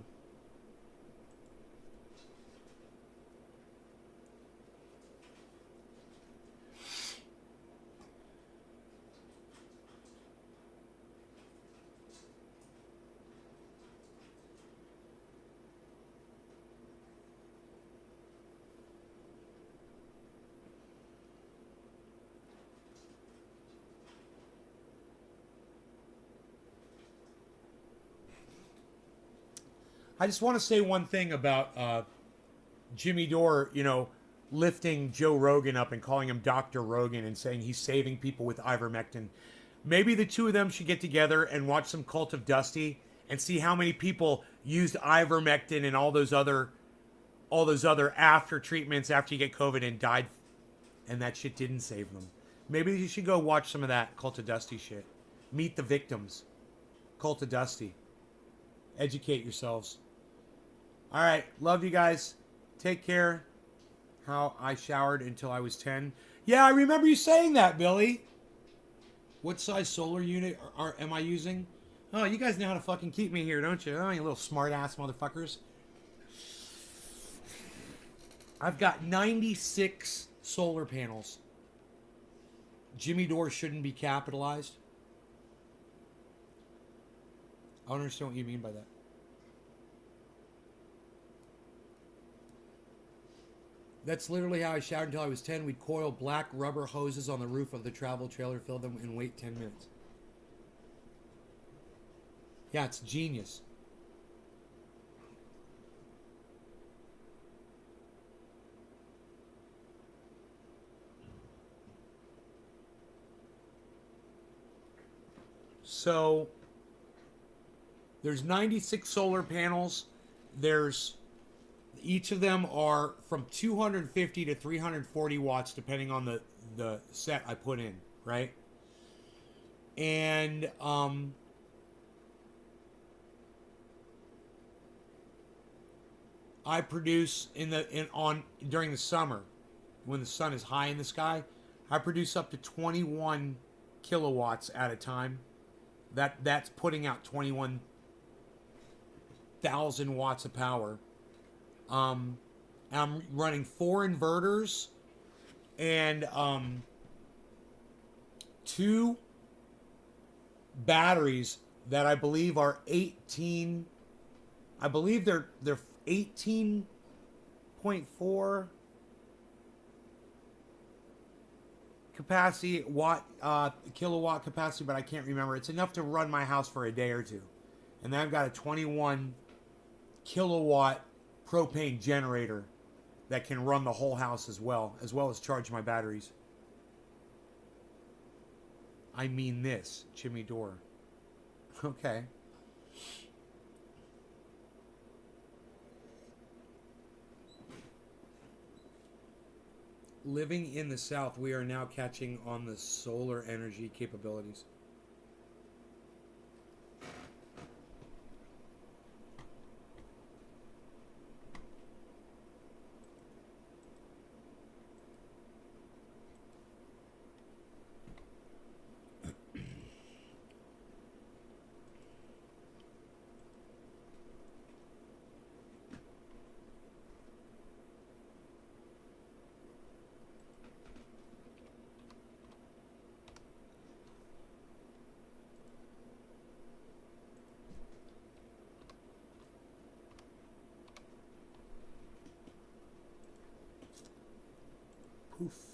[SPEAKER 1] I just want to say one thing about Jimmy Dore, you know, lifting Joe Rogan up and calling him Dr. Rogan and saying he's saving people with ivermectin. Maybe the two of them should get together and watch some Cult of Dusty and see how many people used ivermectin and all those other after treatments after you get COVID and died, and that shit didn't save them. Maybe you should go watch some of that Cult of Dusty shit. Meet the victims. Cult of Dusty. Educate yourselves. All right, love you guys. Take care. How I showered until I was 10. Yeah, I remember you saying that, Billy. What size solar unit am I using? Oh, you guys know how to fucking keep me here, don't you? Oh, you little smart-ass motherfuckers. I've got 96 solar panels. Jimmy Dore shouldn't be capitalized. I don't understand what you mean by that. That's literally how I showered until I was 10. We'd coil black rubber hoses on the roof of the travel trailer, fill them, and wait 10 minutes. Yeah, it's genius. So there's 96 solar panels. Each of them are from 250 to 340 watts, depending on the set I put in, right? And I produce during the summer, when the sun is high in the sky, I produce up to 21 kilowatts at a time. That's putting out 21,000 watts of power. I'm running 4 inverters and 2 batteries that I believe are 18. I believe they're 18.4 capacity kilowatt capacity, but I can't remember. It's enough to run my house for a day or two. And then I've got a 21 kilowatt propane generator that can run the whole house as well as charge my batteries. I mean this, Jimmy Dore. Okay. Living in the South, we are now catching on the solar energy capabilities. Poof.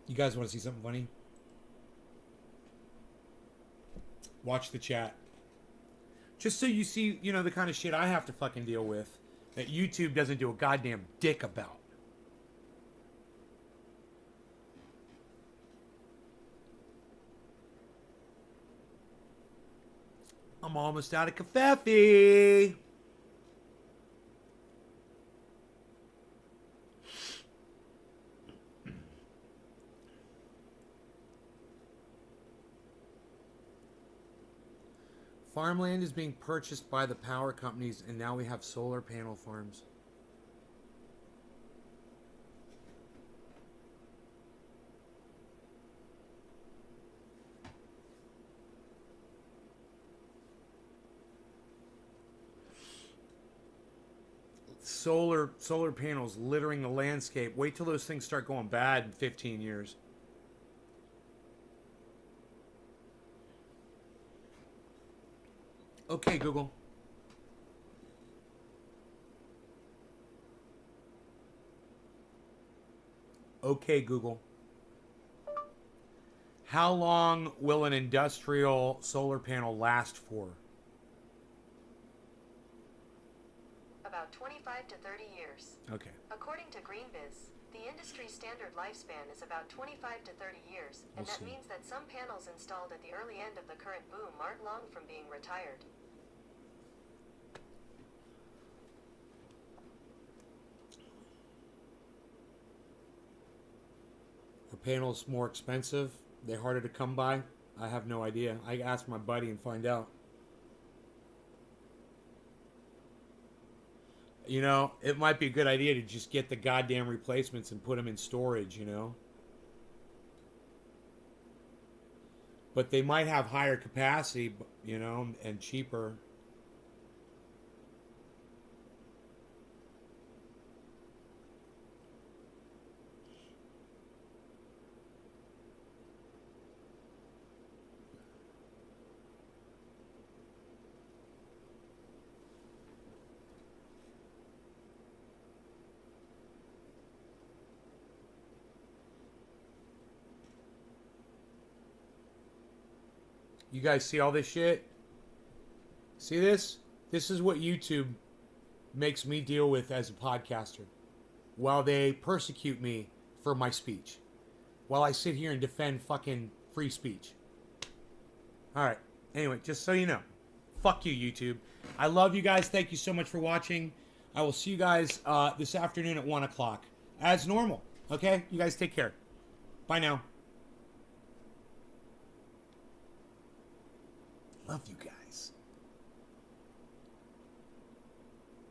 [SPEAKER 1] You guys want to see something funny? Watch the chat. Just so you see, the kind of shit I have to fucking deal with that YouTube doesn't do a goddamn dick about. I'm almost out of coffee. Farmland is being purchased by the power companies, and now we have solar panel farms. Solar panels littering the landscape. Wait till those things start going bad in 15 years. Okay, Google. Okay, Google. How long will an industrial solar panel last for?
[SPEAKER 8] About 25 25 to 30 years.
[SPEAKER 1] Okay.
[SPEAKER 8] According to GreenBiz, the industry standard lifespan is about 25 to 30 years, and that means that some panels installed at the early end of the current boom aren't long from being retired.
[SPEAKER 1] Are panels more expensive? They're harder to come by? I have no idea. I ask my buddy and find out. You know, it might be a good idea to just get the goddamn replacements and put them in storage, you know? But they might have higher capacity, you know, and cheaper. You guys see all this shit? See this? This is what YouTube makes me deal with as a podcaster. While they persecute me for my speech. While I sit here and defend fucking free speech. Alright. Anyway, just so you know. Fuck you, YouTube. I love you guys. Thank you so much for watching. I will see you guys this afternoon at 1 o'clock. As normal. Okay? You guys take care. Bye now. Love you guys.